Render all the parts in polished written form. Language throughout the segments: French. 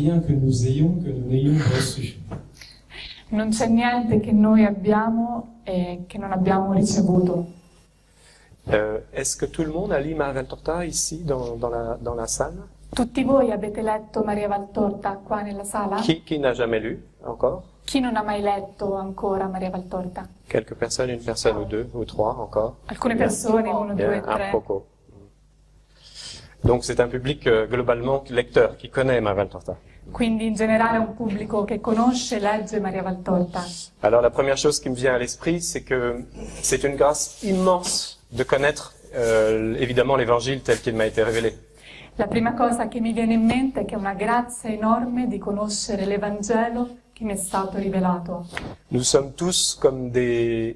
rien que nous ayons que nous n'ayons reçu. Non c'è niente che noi abbiamo e che non abbiamo ricevuto. Est-ce que tout le monde a lu Maria Valtorta ici dans la salle? Tutti voi avete letto Maria Valtorta qua nella sala? Qui n'a jamais lu encore? Chi non ha mai letto ancora Maria Valtorta? Quelques personnes, une personne ou deux ou trois encore. Alcune persone, uno, due, tre. Poco. Donc c'est un public globalement lecteur qui connaît Maria Valtorta. Quindi in generale è un pubblico che conosce e legge Maria Valtorta. Alors la première chose qui me vient à l'esprit, c'est que c'est une grâce immense de connaître évidemment l'évangile tel qu'il m'a été révélé. La prima cosa che mi viene in mente è che è una grazia enorme di conoscere l'Evangelo che mi è stato rivelato. Nous sommes tous comme des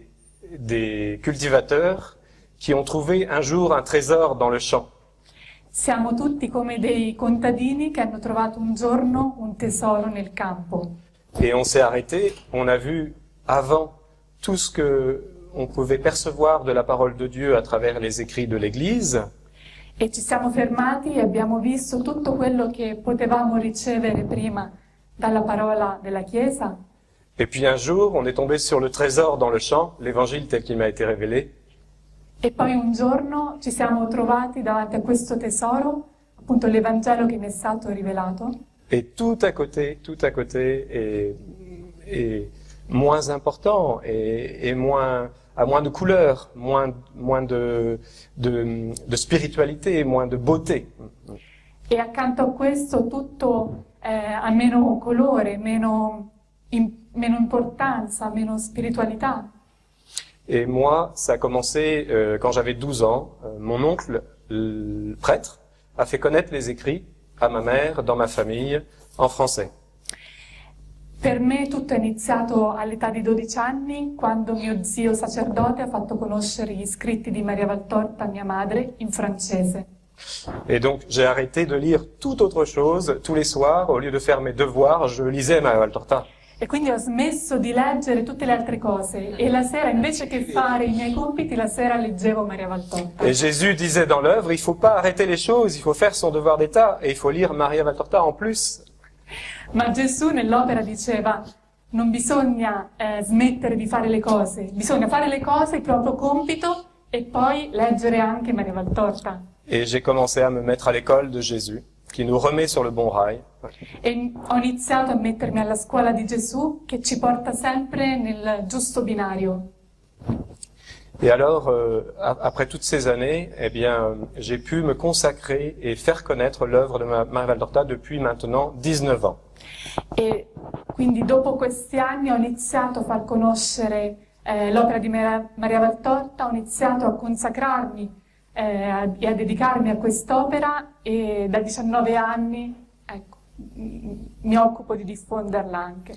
cultivateurs qui ont trouvé un jour un trésor dans le champ. Siamo tutti come dei contadini che hanno trovato un giorno un tesoro nel campo. Et on s'est arrêté, on a vu avant tout ce que on pouvait percevoir de la parole de Dieu à travers les écrits de l'Église. E ci siamo fermati e abbiamo visto tutto quello che potevamo ricevere prima dalla parola della Chiesa. Et puis un jour, on est tombé sur le trésor dans le champ, l'Évangile tel qu'il m'a été révélé. E poi un giorno ci siamo trovati davanti a questo tesoro, appunto l'Evangelo che mi è stato rivelato. Et tout à côté est moins important et a moins de couleurs, moins de spiritualité, moins de beauté. E accanto a questo tutto ha meno colore, meno importanza, meno spiritualità. Et moi, ça a commencé quand j'avais 12 ans. Mon oncle, le prêtre, a fait connaître les écrits à ma mère, dans ma famille, en français. Per me tutto è iniziato all'età di 12 anni, quando mio zio sacerdote ha fatto conoscere gli scritti di Maria Valtorta a mia madre in francese. Et donc, j'ai arrêté de lire toute autre chose. Tous les soirs, au lieu de faire mes devoirs, je lisais Maria Valtorta. E quindi ho smesso di leggere tutte le altre cose e la sera, invece che fare i miei compiti, la sera leggevo Maria Valtorta. Et Jésus disait dans l'œuvre, il faut pas arrêter les choses, il faut faire son devoir d'état et il faut lire Maria Valtorta en plus. Ma Gesù nell'opera diceva, non bisogna smettere di fare le cose, bisogna fare le cose, il proprio compito, e poi leggere anche Maria Valtorta. Et j'ai commencé à me mettre à l'école de Jésus, qui nous remet sur le bon rail. E ho iniziato a mettermi alla scuola di Gesù, che ci porta sempre nel giusto binario. Et alors, après toutes ces années, eh bien, j'ai pu me consacrer et faire connaître l'œuvre de Maria Valtorta depuis maintenant 19 ans. E quindi dopo questi anni ho iniziato a far conoscere l'opera di Maria Valtorta, ho iniziato a consacrarmi e a dedicarmi a quest'opera e da 19 anni mi occupo di diffonderla anche.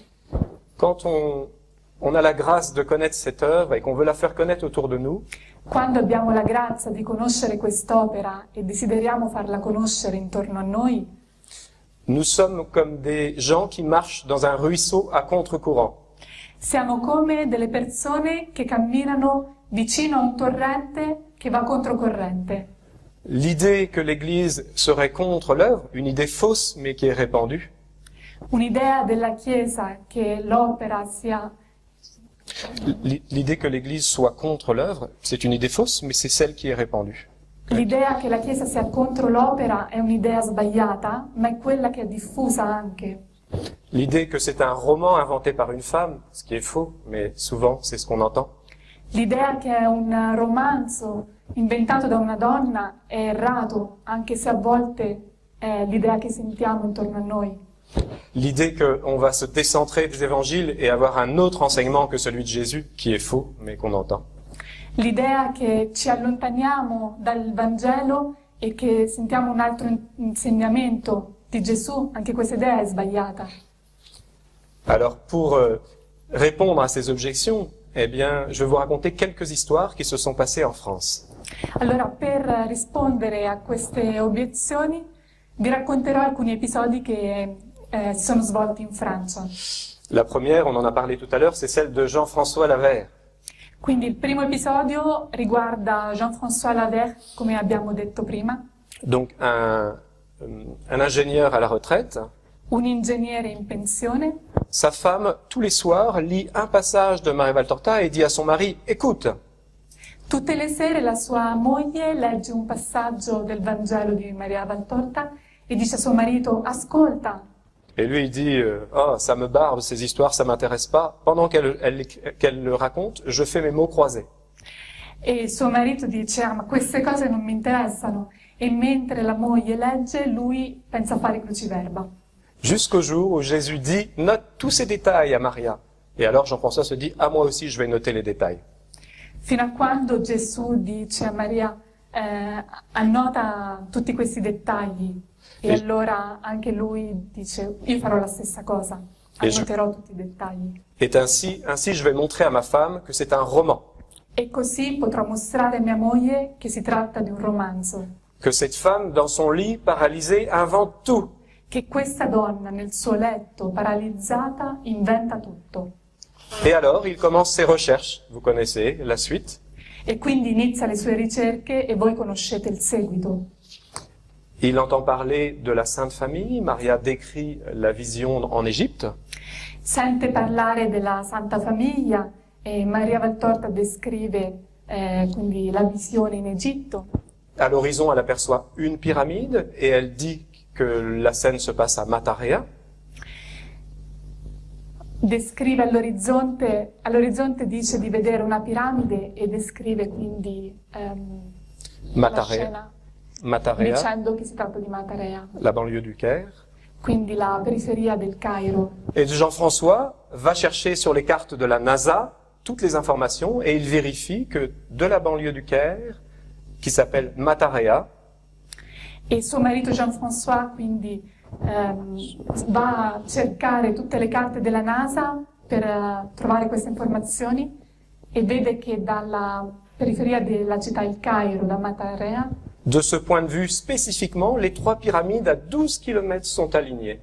Quand on a la grâce de connaître cette œuvre et qu'on veut la faire connaître autour de nous, quando abbiamo la grazia di conoscere quest'opera e desideriamo farla conoscere intorno a noi, nous sommes comme des gens qui marchent dans un ruisseau à contre-courant. siamo come delle persone che camminano vicino a un torrente che va controcorrente. L'idée que l'Église serait contre l'œuvre, une idée fausse mais qui est répandue, Un'idea della Chiesa che l'opera sia... l'idée que l'Église soit contre l'œuvre, c'est une idée fausse, mais c'est celle qui est répandue. L'idea che la Chiesa sia contro l'opera è un'idea sbagliata, ma è quella che è diffusa anche. L'idée que c'est un roman inventé par une femme, ce qui est faux, mais souvent c'est ce qu'on entend. L'idea che è un romanzo inventato da una donna è errato, anche se a volte è l'idea che sentiamo intorno a noi. L'idée qu'on va se décentrer des évangiles et avoir un autre enseignement que celui de Jésus, qui est faux, mais qu'on entend. L'idea che ci allontaniamo dal Vangelo e che sentiamo un altro insegnamento di Gesù, anche questa idea è sbagliata. Alors, pour répondre à ces objections, eh bien, je vais vous raconter quelques histoires qui se sont passées en France. Allora, per rispondere a queste obiezioni, vi racconterò alcuni episodi che si sono svolti in Francia. La première, on en a parlé tout à l'heure, c'est celle de Jean-François Lavert. Quindi il primo episodio riguarda Jean-François Lavert, come abbiamo detto prima. Donc, un ingénieur à la retraite un ingegnere in pensione. Sa femme, tous les soirs, lit un passage de Maria Valtorta et dit à son mari, écoute, Tutte le sere la sua moglie legge un passaggio del Vangelo di Maria Valtorta e dice a suo marito, ascolta. et lui il dit, oh, ça me barbe ces histoires, ça m'intéresse pas. Pendant qu'elle le raconte, je fais mes mots croisés. E suo marito dice, ma queste cose non mi interessano. E mentre la moglie legge, lui pensa a fare cruciverba. Jusqu'au jour où Jésus dit, note tous ces détails à Maria. Et alors Jean-François se dit, ah moi aussi je vais noter les détails. Fino a quando Gesù dice a Maria, annota tutti questi dettagli. E allora anche lui dice, io farò la stessa cosa, annoterò tutti i dettagli. Et ainsi je vais montrer à ma femme que c'est un roman. E così potrò mostrare a mia moglie che si tratta di un romanzo. Que cette femme, dans son lit, paralysée, invente tout. Che questa donna nel suo letto, paralizzata, inventa tutto. Et alors, il commence ses recherches. Vous connaissez la suite. E quindi inizia le sue ricerche e voi conoscete il seguito. Il entend parler de la Sainte Famille. Maria décrit la vision en Égypte. Sente parlare della Santa Famiglia e Maria Valtorta descrive quindi la visione in Egitto. À l'horizon, elle aperçoit une pyramide et elle dit que la scène se passe à Matarea. Descrive all'orizzonte dice di vedere una piramide e descrive quindi la scena Matarea, dicendo che si tratta di Matarea, la banlieue du Caire. quindi la periferia del Cairo. Et Jean-François va chercher sur les cartes de la NASA toutes les informations et il vérifie que de la banlieue du Caire, qui s'appelle Matarea, E suo marito Jean-François quindi va a cercare tutte le carte della NASA per trovare queste informazioni e vede che dalla periferia della città Il Cairo, da Matarea, de ce point de vue spécifiquement, les trois pyramides à 12 km sont alignées.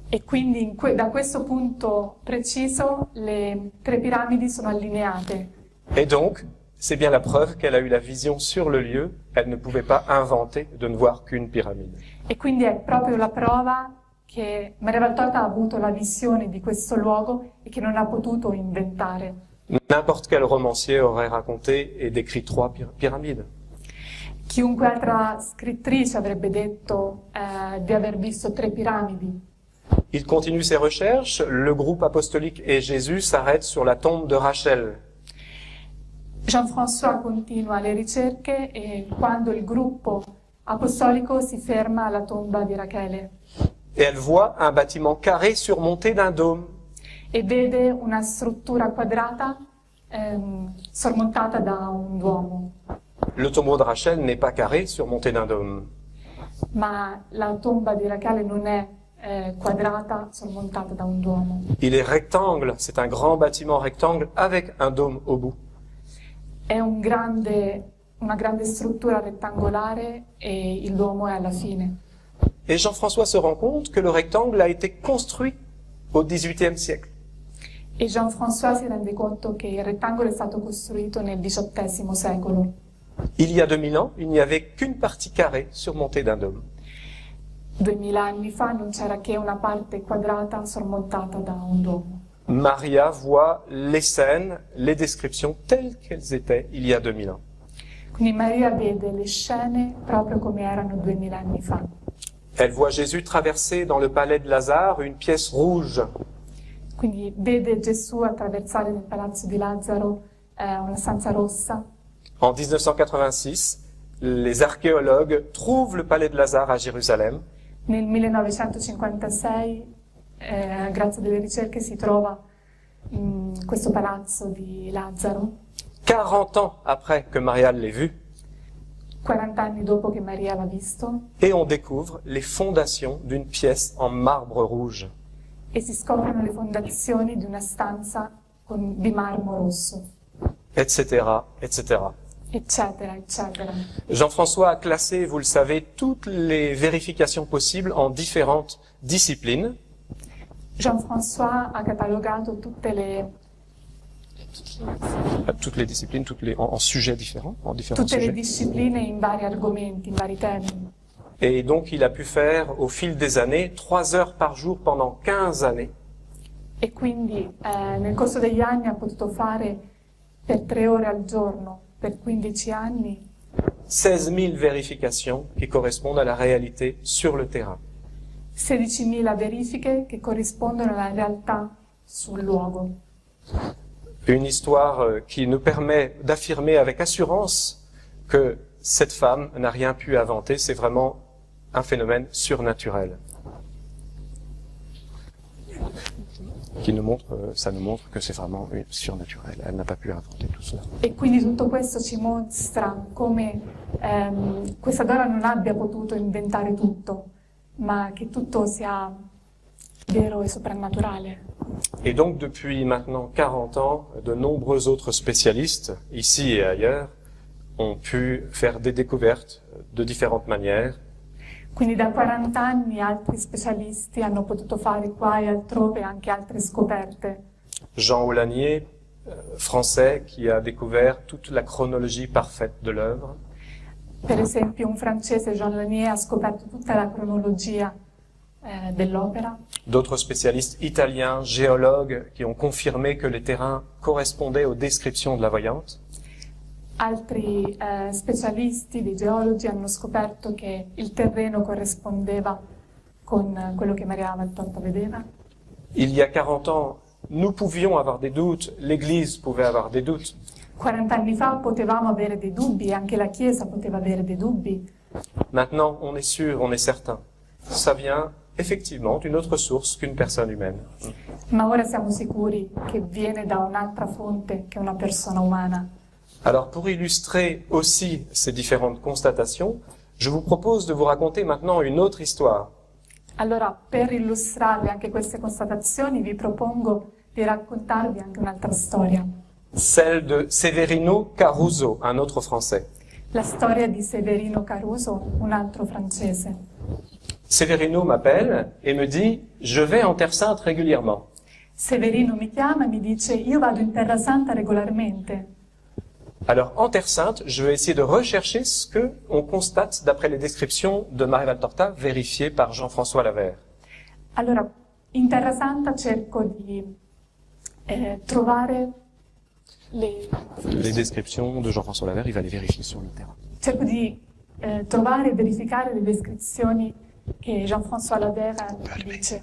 e quindi da questo punto preciso le 3 piramidi sono allineate. Et donc, c'est bien la preuve qu'elle a eu la vision sur le lieu. Elle ne pouvait pas inventer de ne voir qu'une pyramide. E quindi è proprio la prova che Maria Valtorta ha avuto la visione di questo luogo e che non ha potuto inventare. N'importe quel romancier aurait raconté et décrit 3 pyramides. Chiunque altra scrittrice avrebbe detto di aver visto 3 piramidi. Il continue ses recherches. Le groupe apostolique et Jésus s'arrête sur la tombe de Rachel. Jean-François continua le ricerche e quando il gruppo apostolico si ferma alla tomba di Rachele Et elle voit un bâtiment carré surmonté d'un dôme. e vede una struttura quadrata sormontata da un duomo. Le tombeau de Rachel n'est pas carré surmonté d'un dôme. Ma la tomba di Rachele non è quadrata sormontata da un duomo. Il est rectangle. C'est un grand bâtiment rectangle avec un dôme au bout. È una grande struttura rettangolare e il duomo è alla fine. Et Jean-François se rend compte que le rectangle a été construit au XVIIIe siècle. E Jean-François si rende conto che il rettangolo è stato costruito nel XVIII secolo. Il y a 2000 ans, il n'y avait qu'une partie carrée surmontée d'un dôme. 2000 anni fa non c'era che una parte quadrata sormontata da un domo. Maria voit les scènes, les descriptions telles qu'elles étaient il y a 2000 ans. Quindi Maria vede le scene proprio come erano 2000 anni fa. Elle voit Jésus traverser dans le palais de Lazare une pièce rouge. Quindi vede Gesù attraversare nel palazzo di Lazzaro una stanza rossa. En 1986, les archéologues trouvent le palais de Lazare à Jérusalem. Nel 1956, grazie alle ricerche, si trova questo palazzo di Lazzaro. 40 ans après que Maria l'ait vu. 40 anni dopo che Maria l'ha visto. Et on découvre les fondations d'une pièce en marbre rouge. E si scoprono le fondazioni di una stanza di marmo rosso. Etc., etc. Eccetera, eccetera. Jean-François a classé, vous le savez, toutes les vérifications possibles en différentes disciplines. Jean-François ha catalogato tutte le disciplines, en sujets différents, en différents tutte le sujets. discipline in vari argomenti, in vari temi. Et donc il a pu faire au fil des années 3 heures par jour pendant 15 années. E quindi nel corso degli anni ha potuto fare per 3 ore al giorno, per 15 anni, 16 000 vérifications qui correspondent à la réalité sur le terrain. 16.000 verifiche che corrispondono alla realtà sul luogo. Une histoire qui nous permet d'affirmer avec assurance que cette femme n'a rien pu inventer, c'est vraiment un phénomène surnaturel. Ça nous montre que c'est vraiment surnaturel. Elle n'a pas pu inventer tout cela. E quindi tutto questo ci mostra come questa donna non abbia potuto inventare tutto, ma che tutto sia vero e soprannaturale. Et donc depuis maintenant 40 ans, de nombreux autres spécialistes, ici et ailleurs, ont pu faire des découvertes de différentes manières. Quindi da 40 anni altri specialisti hanno potuto fare qua e altrove anche altre scoperte. Jean Aulagnier, français, qui a découvert toute la chronologie parfaite de l'œuvre. Per esempio un francese, Jean Lanier, ha scoperto tutta la cronologia dell'opera. D'autres spécialistes italiens, géologues, qui ont confirmé que les terrains correspondaient aux descriptions de la voyante. Altri specialisti, dei geologi, hanno scoperto che il terreno corrispondeva con quello che Maria Valtorta vedeva. Il y a 40 ans, nous pouvions avoir des doutes, l'Église pouvait avoir des doutes. 40 anni fa potevamo avere dei dubbi, anche la Chiesa poteva avere dei dubbi. Maintenant, on est sûr, on est certain. Ça vient effectivement d'une autre source qu'une personne humaine. Ma ora siamo sicuri che viene da un'altra fonte che una persona umana. Alors, pour illustrer aussi ces différentes constatations, je vous propose de vous raconter maintenant une autre histoire. Allora, per illustrarvi anche queste constatazioni, vi propongo di raccontarvi anche un'altra storia. Celle de Severino Caruso, un autre Français. La storia di Severino Caruso, un altro francese. Severino m'appelle et me dit « Je vais en Terre Sainte régulièrement ». Severino mi chiama e mi dice io vado in Terra Santa regolarmente. Alors, en Terre Sainte, je vais essayer de rechercher ce que on constate d'après les descriptions de Maria Valtorta vérifiées par Jean-François Lavère. Allora, in Terra Santa cerco di trovare Les descriptions de Jean-François Lavère, il va les vérifier sur le terrain. cerco di trovare e verificare le descrizioni che Jean-François Lavère dice.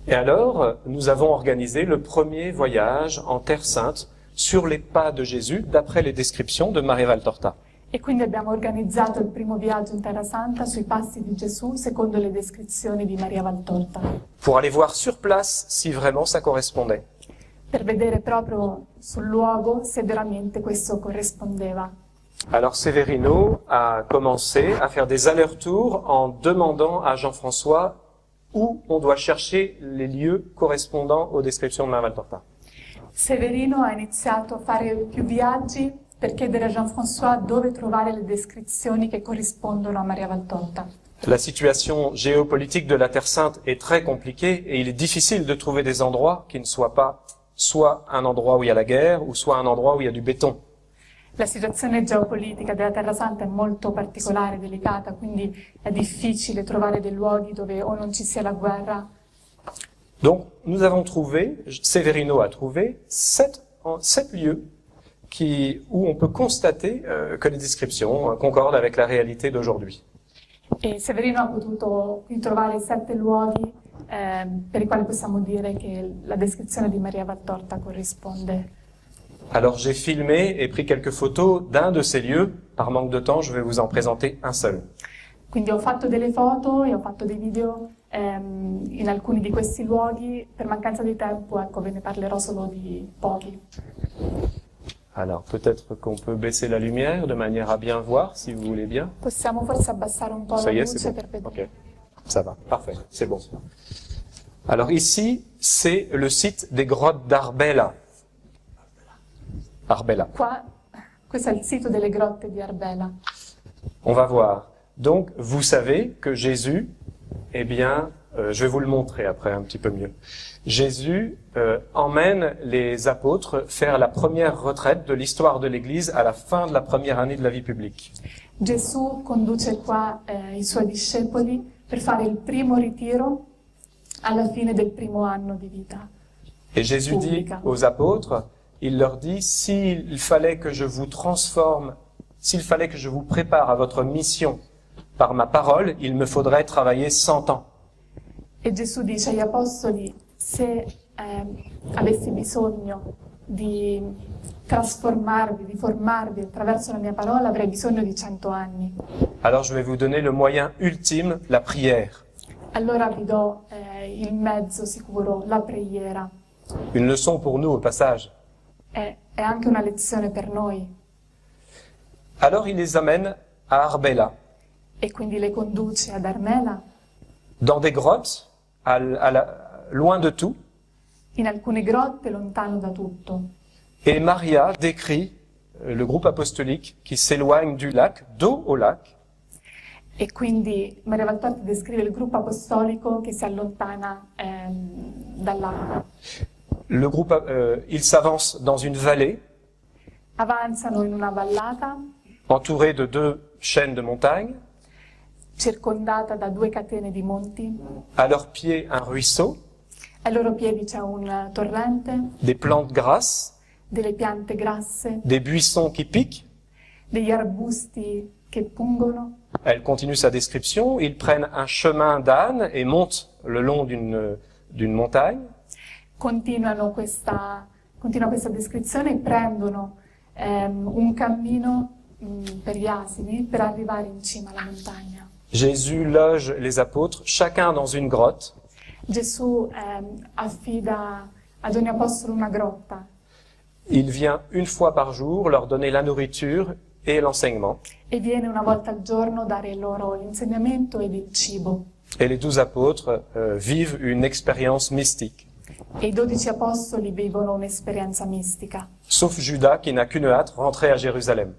Et alors, nous avons organisé le premier voyage en Terre Sainte sur les pas de Jésus, d'après les descriptions de Maria Valtorta. E quindi abbiamo organizzato il primo viaggio in Terra Santa sui passi di Gesù secondo le descrizioni di Maria Valtorta, Pour aller voir sur place si vraiment ça correspondait. per vedere proprio sul luogo se veramente questo corrispondeva. Alors Severino a commencé à faire des allers-retours en demandant à Jean-François où on doit chercher les lieux correspondant aux descriptions de Maria Valtorta. Severino ha iniziato a fare più viaggi per chiedere a Jean-François dove trovare le descrizioni che corrispondono a Maria Valtorta. La situation géopolitique de la Terre Sainte est très compliquée et il est difficile de trouver des endroits qui ne soient pas soit un endroit où il y a la guerre ou soit un endroit où il y a du béton. La situazione geopolitica della Terra Santa è molto particolare, delicata, quindi è difficile trovare dei luoghi dove o non ci sia la guerra. Donc nous avons trouvé, Severino a trouvé 7 lieux où on peut constater que les descriptions concordent avec la réalité d'aujourd'hui. E Severino ha potuto qui trovare 7 luoghi per i quali possiamo dire che la descrizione di Maria Valtorta corrisponde. Alors j'ai filmé et pris quelques photos d'un de ces lieux. Par manque de temps, je vais vous en présenter un seul. Quindi ho fatto delle foto e ho fatto dei video in alcuni di questi luoghi. Per mancanza di tempo, ecco, ve ne parlerò solo di pochi. Alors peut-être qu'on peut baisser la lumière de manière à bien voir, si vous voulez bien. Possiamo forse abbassare un po' Ça la y est, luce c'est per bon. vedere. Ok, ça va, parfait, c'est bon. Alors ici, c'est le site des grottes d'Arbela. Arbela. Qua, questo è il sito delle grotte di Arbela. On va voir. Donc, vous savez que Jésus, eh bien, je vais vous le montrer après un petit peu mieux. Jésus emmène les apôtres faire la première retraite de l'histoire de l'Église à la fin de la première année de la vie publique. Gesù conduce qua i suoi discepoli per fare il primo ritiro alla fine del primo anno di vita. Et Jésus dit aux apôtres, il leur dit, s'il fallait que je vous transforme, s'il fallait que je vous prépare à votre mission par ma parole, il me faudrait travailler 100 ans. E Gesù dice agli apostoli, se avessi bisogno di trasformarvi, di formarvi attraverso la mia parola, avrei bisogno di 100 anni. Alors je vais vous donner le moyen ultime, la prière. Allora vi do il mezzo sicuro, la preghiera. Une leçon pour nous au passage. È anche una lezione per noi. Alors il les amène à Arbela, E quindi le conduce ad Armela, dans des grottes, loin de tout. in alcune grotte, lontano da tutto. Et Maria décrit le groupe apostolique qui s'éloigne du lac, dos au lac. E quindi Maria Valtorta descrive il gruppo apostolico che si allontana dal lago. Le groupe, il s'avance dans une vallée, Avanzano in una vallata, entourée de 2 chaînes de montagnes. circondata da 2 catene di monti. À leurs pieds, un ruisseau, Ai loro piedi c'è un torrente, des plantes grasses, delle piante grasse, des buissons qui piquent. degli arbusti che pungono. Elle continue sa description. Ils prennent un chemin d'âne et montent le long d'une montagne. Continua questa descrizione e prendono un cammino per gli asini per arrivare in cima alla montagna. Jésus loge les apôtres, chacun dans une grotte. Gesù affida ad ogni apostolo una grotta Il vient une fois par jour leur donner la nourriture et l'enseignement. e viene una volta al giorno dare loro l'insegnamento ed il cibo. Et les 12 apôtres vivent une expérience mystique. E i 12 apostoli vivono un'esperienza mistica, Sauf Judas qui n'a qu'une hâte, rentrer à Jérusalem.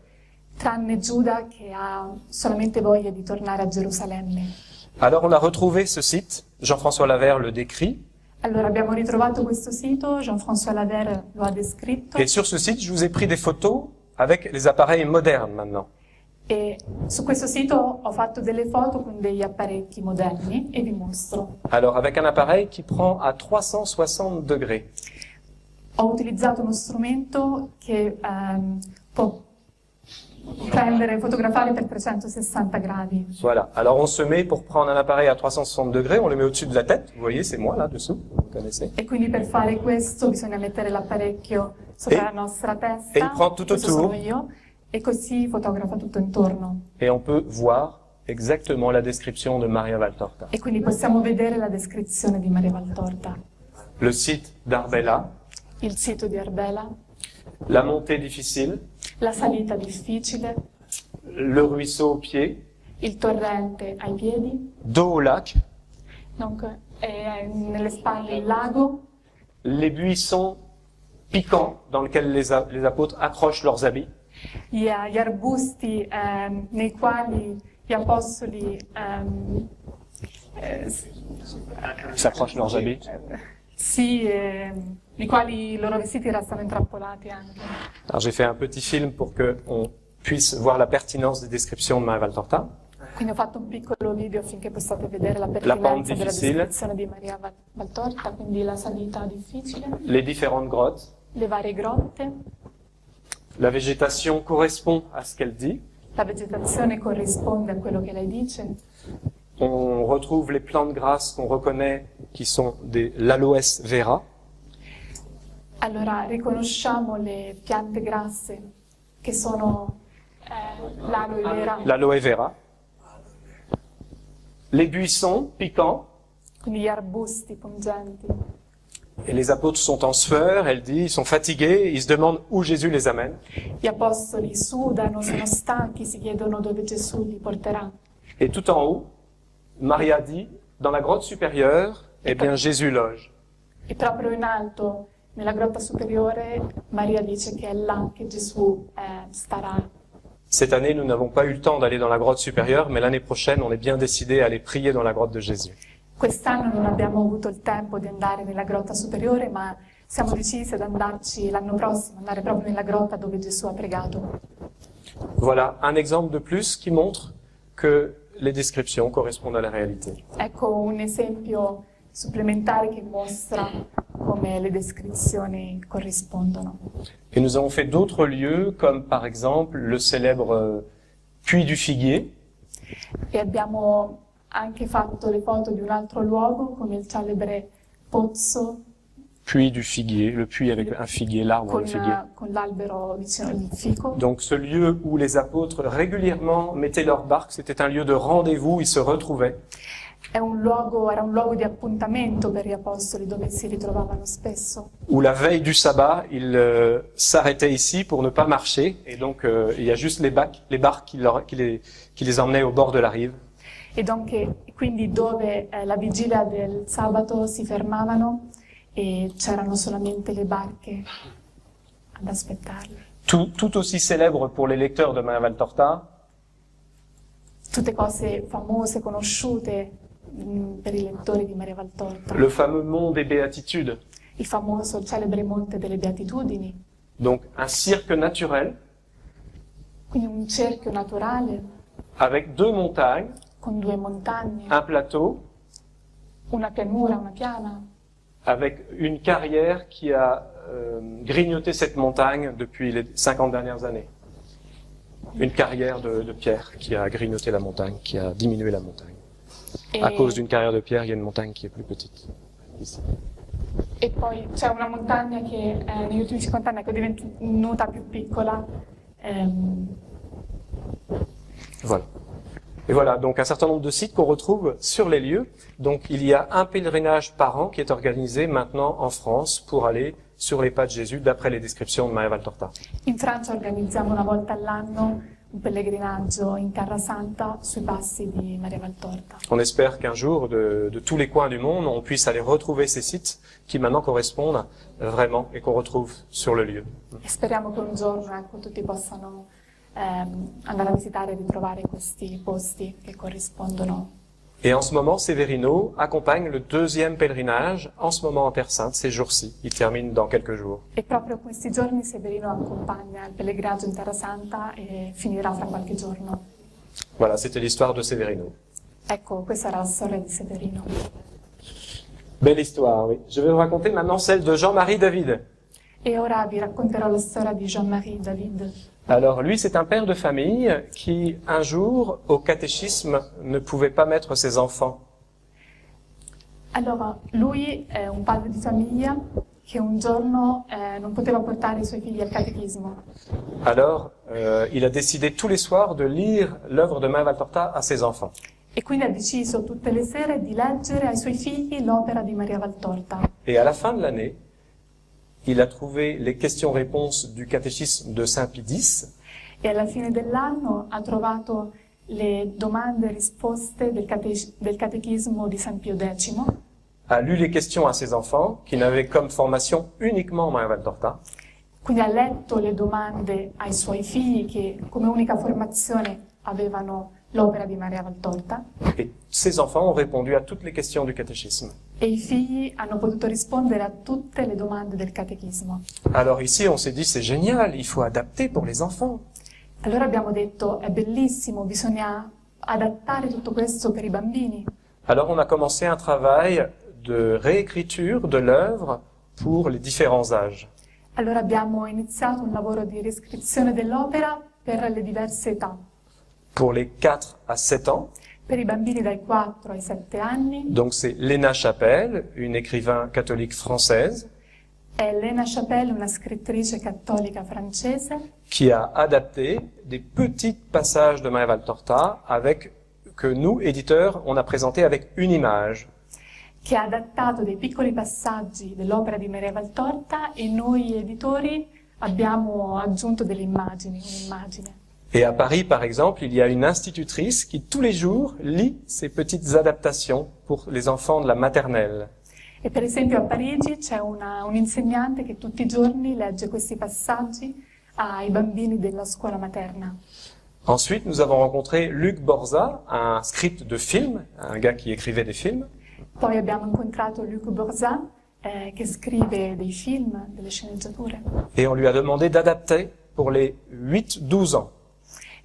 tranne Giuda che ha solamente voglia di tornare a Gerusalemme. Alors on a retrouvé ce site, Jean-François Lavère le décrit, Allora abbiamo ritrovato questo sito, Jean-François Lavère lo ha descritto, et sur ce site je vous ai pris des photos avec les appareils modernes maintenant. e su questo sito ho fatto delle foto con degli apparecchi moderni e vi mostro. Alors avec un appareil qui prend à 360 degrés. Ho utilizzato uno strumento che può fotografare per 360 gradi. Voilà. Alors on se met pour prendre un appareil à 360 degrés, on le met au-dessus de la tête. Vous voyez, c'est moi là dessous, vous connaissez. E quindi per fare questo bisogna mettere l'apparecchio sopra la nostra testa, e il prend tout questo autour. sono io, e così fotografa tutto intorno. Et on peut voir exactement la description de Maria Valtorta. E quindi possiamo vedere la descrizione di Maria Valtorta. Le site d'Arbela, Il sito di Arbela, la montée difficile, la salita difficile, le ruisseau au pied, il torrente ai piedi, dos au lac, donc, nelle spalle il lago, les buissons piquants dans lesquels les apôtres accrochent leurs habits, gli arbusti nei quali gli apostoli s'accrochent leurs habits. nei quali i loro vestiti restano intrappolati anche. Alors j'ai fait un petit film pour que on puisse voir la pertinence des descriptions de Maria Valtorta. Quindi ho fatto un piccolo video affinché possiate vedere la pente pertinenza della difficile. descrizione di Maria Valtorta, quindi la salita difficile, Les différentes grottes. le varie grotte, La végétation correspond à ce qu'elle dit. la vegetazione corrisponde a quello che lei dice. On retrouve les plantes grasses qu'on reconnaît qui sont l'aloès vera. Allora riconosciamo le piante grasse che sono l'aloe vera, L'aloe vera. Les buissons piquants. quindi gli arbusti pungenti. Et les apôtres sont en sueur, elle dit, ils sont fatigués, ils se demandent où Jésus les amène. Gli apostoli sudano, sono stanchi, si chiedono dove Gesù li porterà. Et tout en haut, Maria dit, dans la grotte supérieure, eh bien Jésus loge. E proprio in alto, nella grotta superiore, Maria dice che è là che Gesù starà. Cette année, nous n'avons pas eu le temps d'aller dans la grotte supérieure, mais l'année prochaine, on est bien décidé à aller prier dans la grotte de Jésus. Quest'anno non abbiamo avuto il tempo di andare nella grotta superiore, ma siamo decisi ad andarci l'anno prossimo, andare proprio nella grotta dove Gesù ha pregato. Voilà un exemple de plus qui montre que les descriptions correspondent à la réalité. Ecco un esempio supplementare che mostra come le descrizioni corrispondono. Et nous avons fait d'autres lieux, comme par exemple le célèbre Puy du Figuier, E abbiamo anche fatto le foto di un altro luogo, come il celebre pozzo Puy du Figuier, le puits avec un figuier, l'arbre de figuier. con l'albero vicino al fico. Donc ce lieu où les apôtres régulièrement mettaient leur barque, c'était un lieu de rendez-vous, ils se retrouvaient. Era un luogo di appuntamento per gli apostoli dove si ritrovavano spesso. Où la veille du sabbat, ils s'arrêtaient ici pour ne pas marcher, et donc il y a juste les barques qui les emmenaient au bord de la rive. E quindi dove la vigilia del sabato si fermavano e c'erano solamente le barche ad aspettarli. Tout aussi célèbre pour les lecteurs de Maria Valtorta, Tutte cose famose, conosciute per i lettori di Maria Valtorta. le fameux mont des béatitudes, Il famoso celebre Monte delle Beatitudini, donc un cirque naturel quindi un cerchio naturale avec deux montagnes, con due montagne, un plateau, una pianura, una piana, avec une carrière qui a grignoté cette montagne depuis les 50 dernières années. Une carrière de pierre qui a grignoté la montagne, qui a diminué la montagne. À cause d'une carrière de pierre, il y a une montagne qui est plus petite. Ici. E poi c'è una montagna che negli ultimi 50 anni è divenuta più piccola. Voilà. Et voilà, donc un certain nombre de sites qu'on retrouve sur les lieux. Donc il y a un pèlerinage par an qui est organisé maintenant en France pour aller sur les pas de Jésus d'après les descriptions de Maria Valtorta. In Francia organizziamo una volta all'anno un pellegrinaggio in Terra Santa sui passi di Maria Valtorta. On espère qu'un jour, de tous les coins du monde, on puisse aller retrouver ces sites qui maintenant correspondent vraiment et qu'on retrouve sur le lieu. E speriamo che un giorno tutti possano andare a visitare e ritrovare questi posti che corrispondono. Et en ce moment, Severino accompagne le deuxième pèlerinage, en ce moment en Terre Sainte, ces jours-ci. Il termine dans quelques jours. E proprio questi giorni Severino accompagna il pellegrinaggio in Terra Santa e finirà fra qualche giorno. Voilà, c'était l'histoire de Severino. Ecco, questa era la storia di Severino. Belle histoire, oui. Je vais vous raconter maintenant celle de Jean-Marie David. E ora vi racconterò la storia di Jean-Marie David. Alors lui, c'est un père de famille qui, un jour, au catéchisme, ne pouvait pas mettre ses enfants. Allora, lui è un padre di famiglia che un giorno non poteva portare i suoi figli al catechismo. Alors, il a décidé tous les soirs de lire l'œuvre de Maria Valtorta à ses enfants. E quindi ha deciso tutte le sere di leggere ai suoi figli l'opera di Maria Valtorta. Et à la fin de l'année, il a trouvé les questions-réponses du catéchisme de Saint Pie X. E alla fine dell'anno ha trovato le domande e risposte del catechismo di San Pio X. A lu les questions à ses enfants, qui n'avaient comme formation uniquement Maria Valtorta. Quindi ha letto le domande ai suoi figli che come unica formazione avevano l'opera di Maria Valtorta. Et ces enfants ont répondu à toutes les questions du catéchisme. E i figli hanno potuto rispondere a tutte le domande del catechismo. Alors ici, on s'est dit, c'est génial, il faut adapter pour les enfants. Allora abbiamo detto, è bellissimo, bisogna adattare tutto questo per i bambini. Alors on a commencé un travail de réécriture de l'œuvre pour les différents âges. Allora abbiamo iniziato un lavoro di riscrizione dell'opera per le diverse età. Pour les 4 à 7 ans, Per i bambini dai 4 ai 7 anni donc c'est Léna Chapelle, une écrivain catholique française, è Léna Chapelle, una scrittrice cattolica francese, qui a adapté des petits passages de Maria Valtorta que nous, éditeurs, on a présenté avec une image. che ha adattato dei piccoli passaggi dell'opera di Maria Valtorta e noi editori abbiamo aggiunto delle immagini, un'immagine. Et à Paris, par exemple, il y a une institutrice qui, tous les jours, lit ces petites adaptations pour les enfants de la maternelle. E per esempio a Parigi c'è un insegnante che tutti i giorni legge questi passaggi ai bambini della scuola materna. Ensuite, nous avons rencontré Luc Borza, un script de film, un gars qui écrivait des films. Poi abbiamo incontrato Luc Borza, che scrive dei film, delle sceneggiature. Et on lui a demandé d'adapter pour les 8-12 ans.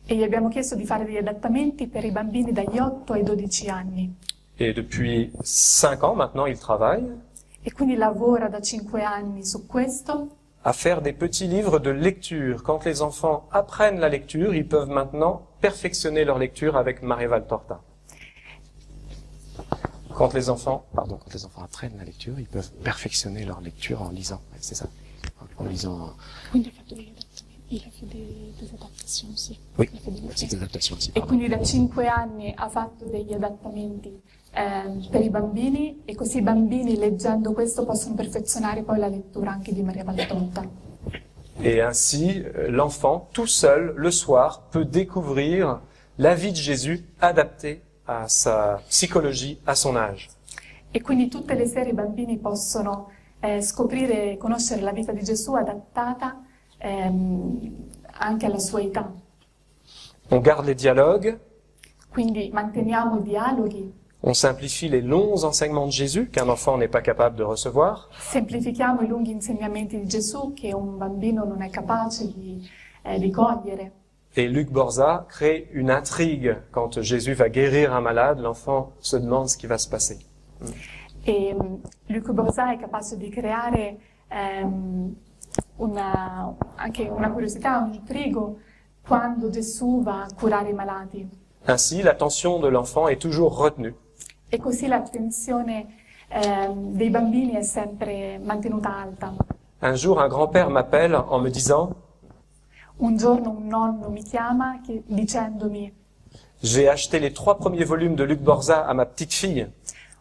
e gli abbiamo chiesto di fare degli adattamenti per i bambini dagli 8 ai 12 anni. Et depuis 5 ans maintenant, il travaille E quindi lavora da 5 anni su questo, à faire des petits livres de lecture. Quand les enfants apprennent la lecture, ils peuvent maintenant perfectionner leur lecture avec Maria Valtorta. Quand les enfants apprennent la lecture, ils peuvent perfectionner leur lecture en lisant. Ouais, c'est ça. En lisant. quindi ha fatto degli adattazioni, sì. Oui, c'est des adaptations aussi. E quindi da 5 anni ha fatto degli adattamenti per i bambini e così i bambini leggendo questo possono perfezionare poi la lettura anche di Maria Valtorta. Et ainsi, l'enfant, tout seul, le soir, peut découvrir la vie de Jésus adaptée à sa psychologie, à son âge. E quindi tutte le sere i bambini possono scoprire e conoscere la vita di Gesù adattata anche alla sua età. On garde les dialogues, Quindi manteniamo dialoghi, on simplifie les longs enseignements de Jésus qu'un enfant n'est pas capable de recevoir, semplifichiamo i lunghi insegnamenti di Gesù che un bambino non è capace di cogliere. et Luc Borza crée une intrigue. Quand Jésus va guérir un malade, l'enfant se demande ce qui va se passer. E Luc Borza è capace di creare anche una curiosità, un intrigo quando Gesù va a curare i malati. Ainsi, l'attention de l'enfant est toujours retenue. E così l'attenzione dei bambini è sempre mantenuta alta. Un jour, un grand-père m'appelle en me disant Un giorno un nonno mi chiama dicendomi: j'ai acheté les 3 premiers volumes de Luc Borza à ma petite fille.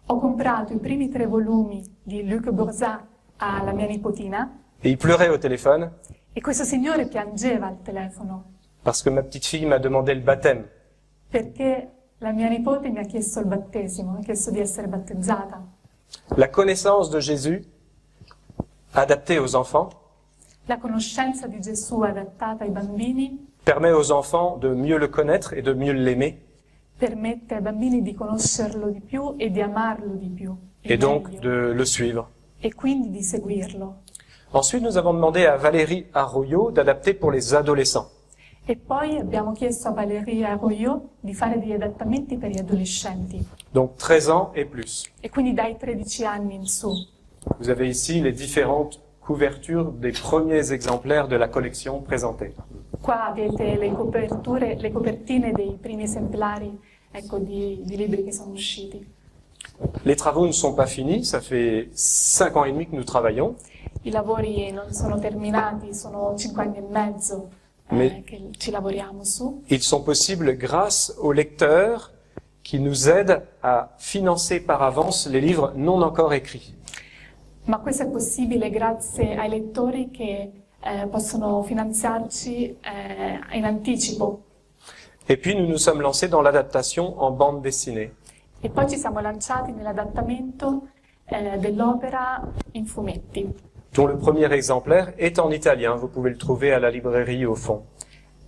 ho comprato i primi 3 volumi di Luc Borza alla mia nipotina Et il pleurait au téléphone e questo signore piangeva al telefono parce que ma petite fille m'a demandé le baptême. perché la mia nipote mi ha chiesto il battesimo, mi ha chiesto di essere battezzata. La connaissance de Jésus, adaptée aux enfants, La conoscenza di Gesù adattata ai bambini permet aux enfants de mieux le connaître et de mieux l'aimer, permette ai bambini di conoscerlo di più e di amarlo di più et donc meglio, de le suivre. e quindi di seguirlo. Ensuite, nous avons demandé à Valérie Arroyo d'adapter pour les adolescents. E poi abbiamo chiesto a Valeria Arroyo di fare degli adattamenti per gli adolescenti, Donc 13 ans et plus. e quindi dai 13 anni in su. Vous avez ici les différentes couvertures des premiers exemplaires de la collection présentée. Qua avete le copertine dei primi esemplari, ecco, di libri che sono usciti. Les travaux ne sont pas finis, ça fait 5 ans et demi que nous travaillons, I lavori non sono terminati, sono 5 anni e mezzo che ci lavoriamo su. ils sont possibles grâce aux lecteurs qui nous aident à financer par avance les livres non encore écrits. Ma questo è possibile grazie ai lettori che possono finanziarci in anticipo. Et puis nous nous sommes lancés dans l'adaptation en bande dessinée. E poi ci siamo lanciati nell'adattamento dell'opera in fumetti, Dont le premier exemplaire est en italien. Vous pouvez le trouver à la librairie au fond.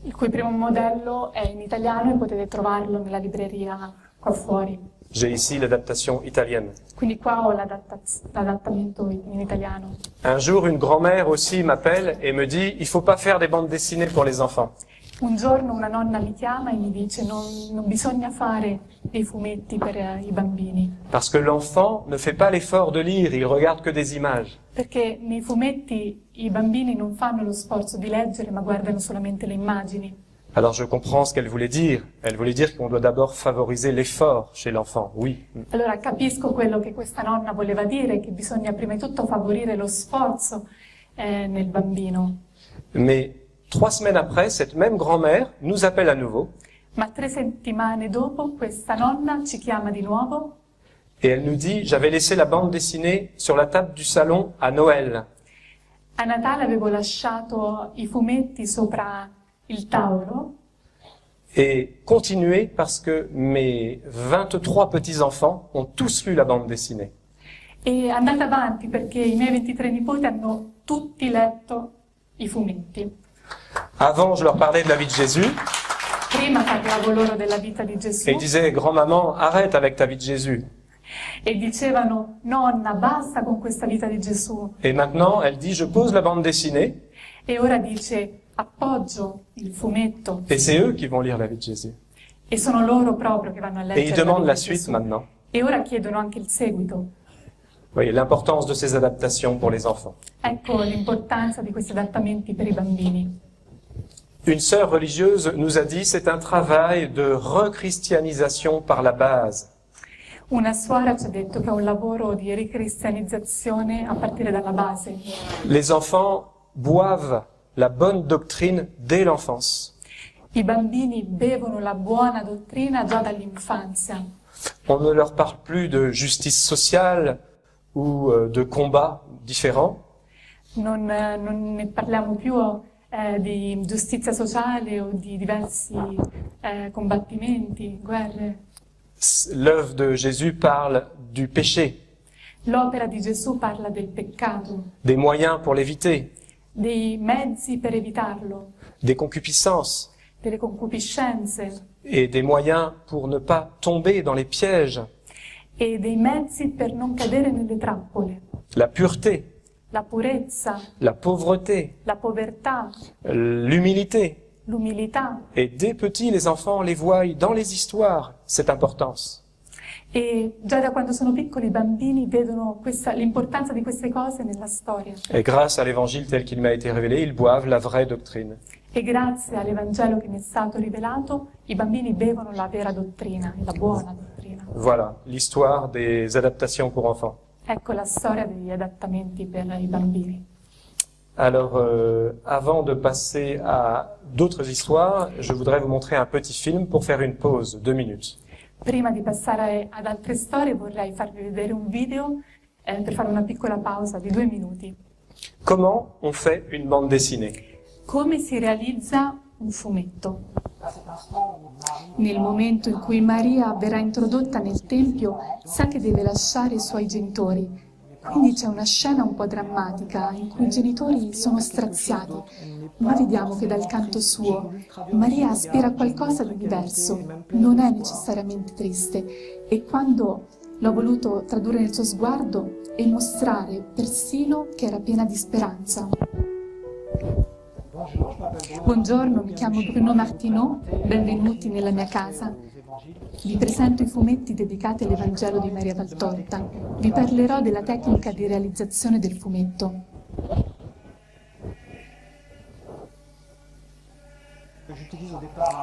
il cui primo modello è in italiano e potete trovarlo nella libreria qua fuori. J'ai ici l'adaptation italienne. Quindi qua ho l'adattamento in italiano. Un jour, une grand-mère aussi m'appelle et me dit « Il faut pas faire des bandes dessinées pour les enfants. Un giorno una nonna mi chiama e mi dice non bisogna fare dei fumetti per i bambini, Parce que l'enfant ne fait pas l'effort de lire, il regarde que des images. perché nei fumetti i bambini non fanno lo sforzo di leggere ma guardano solamente le immagini. Alors je comprends ce qu'elle voulait dire. Elle voulait dire qu'on doit d'abord favoriser l'effort chez l'enfant, oui. Allora capisco quello che questa nonna voleva dire, che bisogna prima di tutto favorire lo sforzo nel bambino. Mais 3 semaines après, cette même grand-mère nous appelle à nouveau Ma 3 settimane dopo questa nonna ci chiama di nuovo et elle nous dit « J'avais laissé la bande dessinée sur la table du salon à Noël. A Natale avevo lasciato i fumetti sopra il tavolo Et continuez parce que mes 23 petits-enfants ont tous lu la bande dessinée. e andate avanti perché i miei 23 nipoti hanno tutti letto i fumetti. Avant, je leur parlais de la vie de Jésus Prima parlavo loro della vita di Gesù et ils disaient « Grand-maman, arrête avec ta vie de Jésus. e dicevano nonna basta con questa vita di Gesù, Et maintenant, elle dit « Je pose la bande dessinée e ora dice appoggio il fumetto Et c'est eux qui vont lire la vie de Jésus. e sono loro proprio che vanno a Et leggere ils la demandent vita la di suite Gesù. maintenant. E ora chiedono anche il seguito. Vous voyez l'importance de ces adaptations pour les enfants. Ecco l'importanza di questi adattamenti per i bambini. Une sœur religieuse nous a dit c'est un travail de rechristianisation par la base. Una suora ci ha detto che è un lavoro di ricristianizzazione a partire dalla base. Les enfants boivent la bonne doctrine dès l'enfance. I bambini bevono la buona dottrina già dall'infanzia. On ne leur parle plus de justice sociale ou de combats différents. Non ne parliamo più di giustizia sociale o di diversi combattimenti, guerre. L'œuvre de Jésus parle du péché, L'opera di Gesù parla del peccato, des moyens pour l'éviter, dei mezzi per evitarlo, des concupiscences delle concupiscenze et des moyens pour ne pas tomber dans les pièges, e dei mezzi per non cadere nelle trappole. la pureté, La purezza, la pauvreté, la povertà, l'humilité. l'umilità. Et dès petits, les enfants les voient dans les histoires, cette importance. E già da quando sono piccoli i bambini vedono l'importanza di queste cose nella storia. Et grâce à l'évangile tel qu'il m'a été révélé, ils boivent la vraie doctrine. E grazie all'Evangelo che mi è stato rivelato, i bambini bevono la vera dottrina, la buona dottrina. Voilà, l'histoire des adaptations pour enfants. Ecco la storia degli adattamenti per i bambini. Alors, avant de passer à d'autres histoires, je voudrais vous montrer un petit film pour faire une pause, 2 minutes. Prima di passare ad altre storie vorrei farvi vedere un video per fare una piccola pausa di 2 minuti. Comment on fait une bande dessinée? Come si realizza un fumetto? Nel momento in cui Maria verrà introdotta nel Tempio, sa che deve lasciare i suoi genitori. Quindi c'è una scena un po' drammatica in cui i genitori sono straziati, ma vediamo che dal canto suo Maria aspira a qualcosa di diverso, non è necessariamente triste, e quando l'ho voluto tradurre nel suo sguardo e mostrare persino che era piena di speranza. Buongiorno, mi chiamo Bruno Martinot, benvenuti nella mia casa. Vi presento i fumetti dedicati all'Evangelo di Maria Valtorta. Vi parlerò della tecnica di realizzazione del fumetto.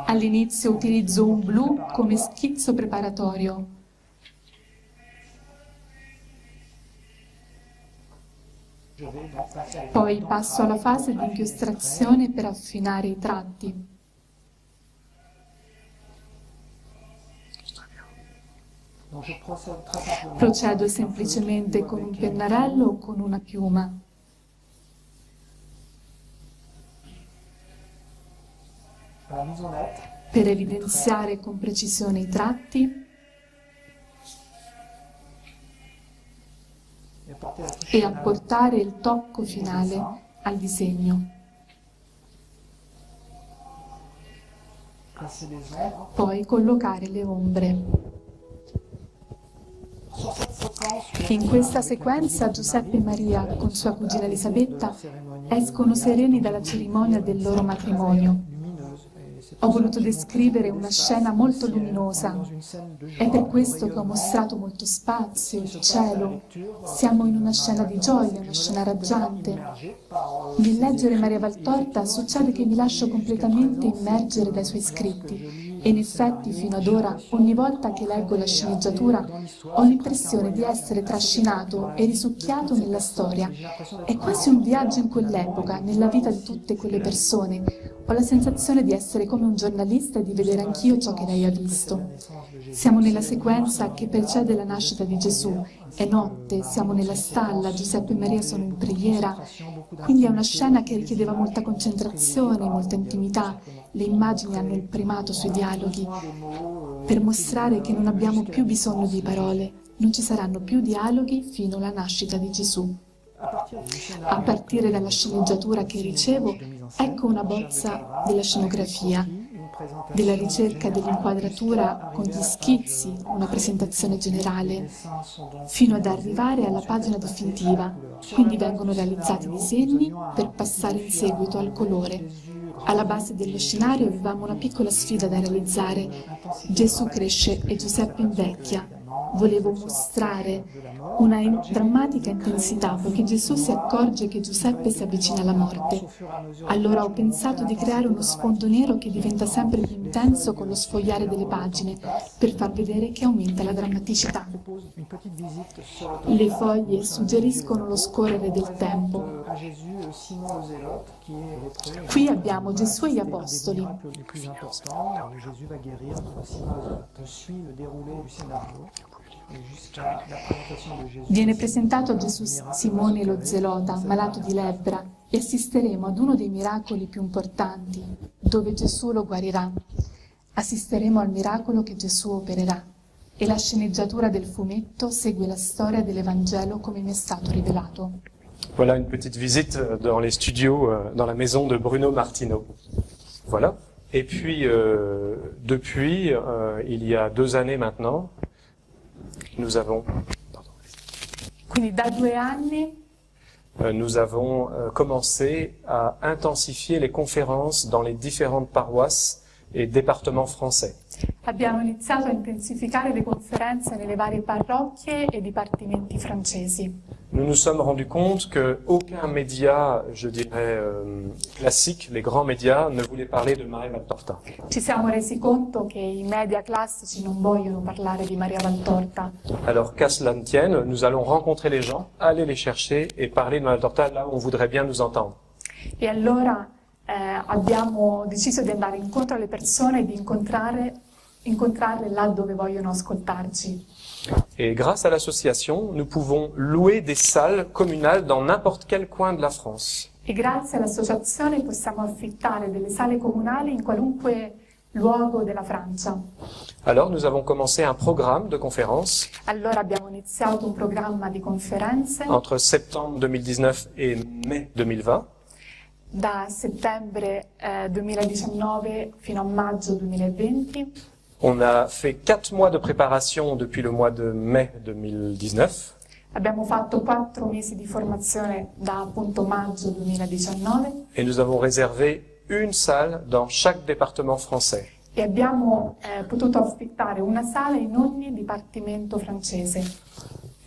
All'inizio utilizzo un blu come schizzo preparatorio. Poi passo alla fase di inchiostrazione per affinare i tratti. Procedo semplicemente con un pennarello o con una piuma. Per evidenziare con precisione i tratti e apportare il tocco finale al disegno. Poi collocare le ombre. In questa sequenza Giuseppe e Maria, con sua cugina Elisabetta, escono sereni dalla cerimonia del loro matrimonio. Ho voluto descrivere una scena molto luminosa. È per questo che ho mostrato molto spazio, il cielo. Siamo in una scena di gioia, una scena raggiante. Nel leggere Maria Valtorta succede che mi lascio completamente immergere dai suoi scritti. E in effetti, fino ad ora, ogni volta che leggo la sceneggiatura, ho l'impressione di essere trascinato e risucchiato nella storia. È quasi un viaggio in quell'epoca, nella vita di tutte quelle persone. Ho la sensazione di essere come un giornalista e di vedere anch'io ciò che lei ha visto. Siamo nella sequenza che precede la nascita di Gesù. È notte, siamo nella stalla, Giuseppe e Maria sono in preghiera. Quindi è una scena che richiedeva molta concentrazione, molta intimità. Le immagini hanno il primato sui dialoghi, per mostrare che non abbiamo più bisogno di parole. Non ci saranno più dialoghi fino alla nascita di Gesù. A partire dalla sceneggiatura che ricevo, ecco una bozza della scenografia, della ricerca dell'inquadratura con gli schizzi, una presentazione generale, fino ad arrivare alla pagina definitiva. Quindi vengono realizzati disegni per passare in seguito al colore. Alla base dello scenario avevamo una piccola sfida da realizzare. Gesù cresce e Giuseppe invecchia. Volevo mostrare una drammatica intensità, poiché Gesù si accorge che Giuseppe si avvicina alla morte. Allora ho pensato di creare uno sfondo nero che diventa sempre più intenso con lo sfogliare delle pagine, per far vedere che aumenta la drammaticità. Le foglie suggeriscono lo scorrere del tempo. Qui abbiamo Gesù e gli Apostoli. Viene presentato a Gesù Simone lo Zelota, malato di lebbra, e assisteremo ad uno dei miracoli più importanti, dove Gesù lo guarirà. Assisteremo al miracolo che Gesù opererà, e la sceneggiatura del fumetto segue la storia dell'Evangelo come mi è stato rivelato. Voilà une petite visite dans les studios, dans la maison de Bruno Martino. Voilà. Et puis, depuis, il y a 2 années maintenant, nous avons... Quindi da 2 anni nous avons commencé à intensifier les conférences dans les différentes paroisses et départements français. abbiamo iniziato a intensificare le conferenze nelle varie parrocchie e dipartimenti francesi. Nous nous sommes rendus compte qu'aucun média, je dirais, classique, les grands médias, ne voulait parler de Maria Valtorta. Ci siamo resi conto che i media classici non vogliono parlare di Maria Valtorta. Alors qu'à cela ne tienne, nous allons rencontrer les gens, aller les chercher et parler de Maria Valtorta là où on voudrait bien nous entendre. E allora abbiamo deciso di andare incontro alle persone e di incontrarle là dove vogliono ascoltarci. Et grâce à l'association, nous pouvons louer des salles communales dans n'importe quel coin de la France. E grazie all'associazione possiamo affittare delle sale comunali in qualunque luogo della Francia. Alors nous avons commencé un programme de conférences Allora abbiamo iniziato un programma di conferenze entre septembre 2019 et mai 2020. da settembre 2019 fino a maggio 2020. On a fait 4 mois de préparation depuis le mois de mai 2019. Abbiamo fatto 4 mesi di formazione da appunto maggio 2019 Et nous avons réservé une salle dans chaque département français. e abbiamo potuto affittare una sala in ogni dipartimento francese.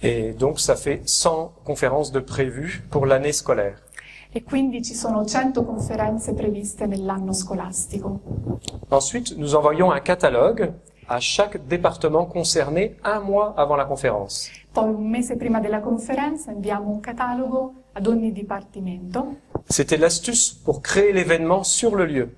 Et donc ça fait 100 conférences de prévues pour l'année scolaire. E quindi ci sono 100 conferenze previste nell'anno scolastico. Ensuite, nous envoyons un catalogue à chaque département concerné un mois avant la conférence. Poi un mese prima della conferenza inviamo un catalogo ad ogni dipartimento. C'était l'astuce pour créer l'événement sur le lieu.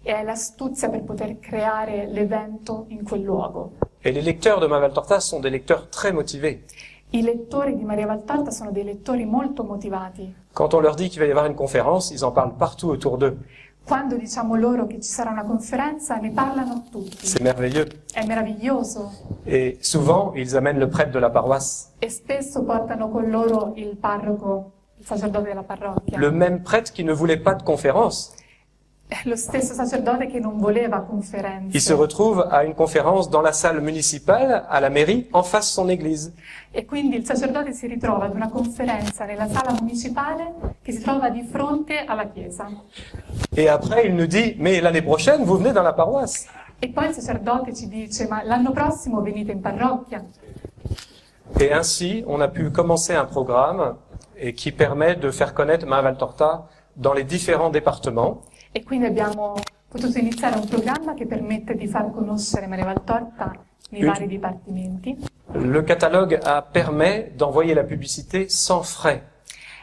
E è l'astuzia per poter creare l'evento in quel luogo. Et les lecteurs de Maria Valtorta sont des lecteurs très motivés. I lettori di Maria Valtorta sono dei lettori molto motivati. Quand on leur dit qu'il va y avoir une conférence, ils en parlent partout autour d'eux. Quando diciamo loro che ci sarà una conferenza, ne parlano tutti. C'est merveilleux. È meraviglioso. Et souvent, ils amènent le prêtre de la paroisse. E spesso portano con loro il parroco, il sacerdote della parrocchia. Le même prêtre qui ne voulait pas de conférence. È lo stesso sacerdote che non voleva Il se conferenze. retrouve à une conférence dans la salle municipale, à la mairie, en face de son église. E quindi il sacerdote si ritrova ad una conferenza nella sala municipale che si trova di fronte alla chiesa. Et après, il nous dit, mais l'année prochaine, vous venez dans la paroisse. E poi il sacerdote ci dice, ma l'anno prossimo venite in parrocchia. Et ainsi, on a pu commencer un programme et qui permet de faire connaître Maria Valtorta dans les différents départements. E quindi abbiamo potuto iniziare un programma che permette di far conoscere Maria Valtorta nei vari dipartimenti. Le catalogue permet d'envoyer la publicité sans frais.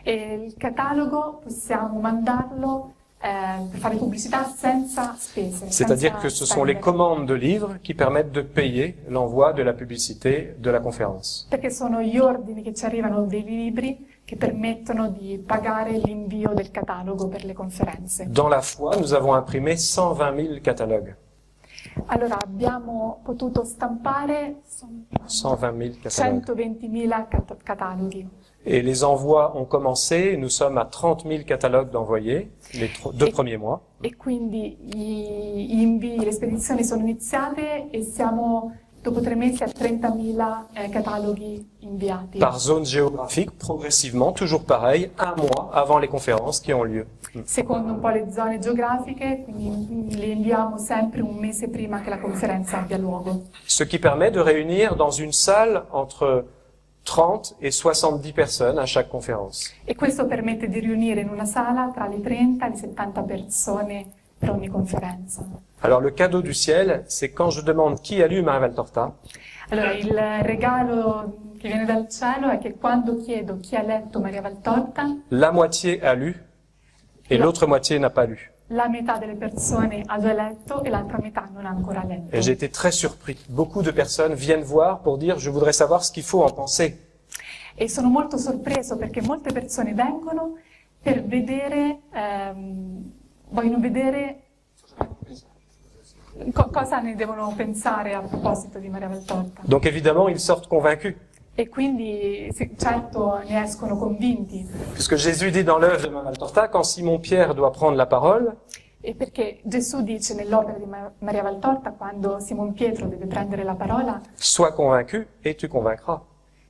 E il catalogo possiamo mandarlo per fare pubblicità senza spese. C'est-à-dire senza que ce sont les spendere. commandes de livres qui permettent de payer l'envoi de la publicité de la conférence. Perché sono gli ordini che ci arrivano dei libri che permettono di pagare l'invio del catalogo per le conferenze. Dans la foi, nous avons imprimé 120 000 catalogues. Allora abbiamo potuto stampare 120 000 catalogues. 120.000 cataloghi. Et les envois ont commencé. Nous sommes à 30 000 catalogues d'envoyés les 2 premiers mois. E quindi gli invii, le spedizioni sono iniziate e siamo dopo 3 mesi ha 30.000 cataloghi inviati. Par zone géographique, progressivement, toujours pareil, un mois avant les conférences qui ont lieu. Secondo un po' le zone geografiche, quindi li inviamo sempre un mese prima che la conferenza abbia luogo. Ce qui permet de réunir dans une salle entre 30 et 70 personnes à chaque conférence. E questo permette di riunire in una sala tra le 30 e le 70 persone per ogni conferenza. Alors le cadeau du ciel, c'est quand je demande qui a lu Maria Valtorta, Allora, il regalo che viene dal cielo è che quando chiedo chi ha letto Maria Valtorta, la moitié a lu et l'autre moitié n'a pas lu. la metà delle persone ha già letto e l'altra metà non ha ancora letto. Et j'ai été très surpris. Beaucoup de personnes viennent voir pour dire je voudrais savoir ce qu'il faut en penser. E sono molto sorpreso perché molte persone vengono per vedere, vogliono vedere cosa ne devono pensare a proposito di Maria Valtorta. Donc évidemment, ils sortent convaincus. E quindi sì, certo ne escono convinti. Puisque Jésus dit dans l'œuvre de Maria Valtorta, quand Simon-Pierre doit prendre la parole, E perché Gesù dice nell'opera di Maria Valtorta, quando Simon Pietro deve prendere la parola, sois convaincu et tu convaincras.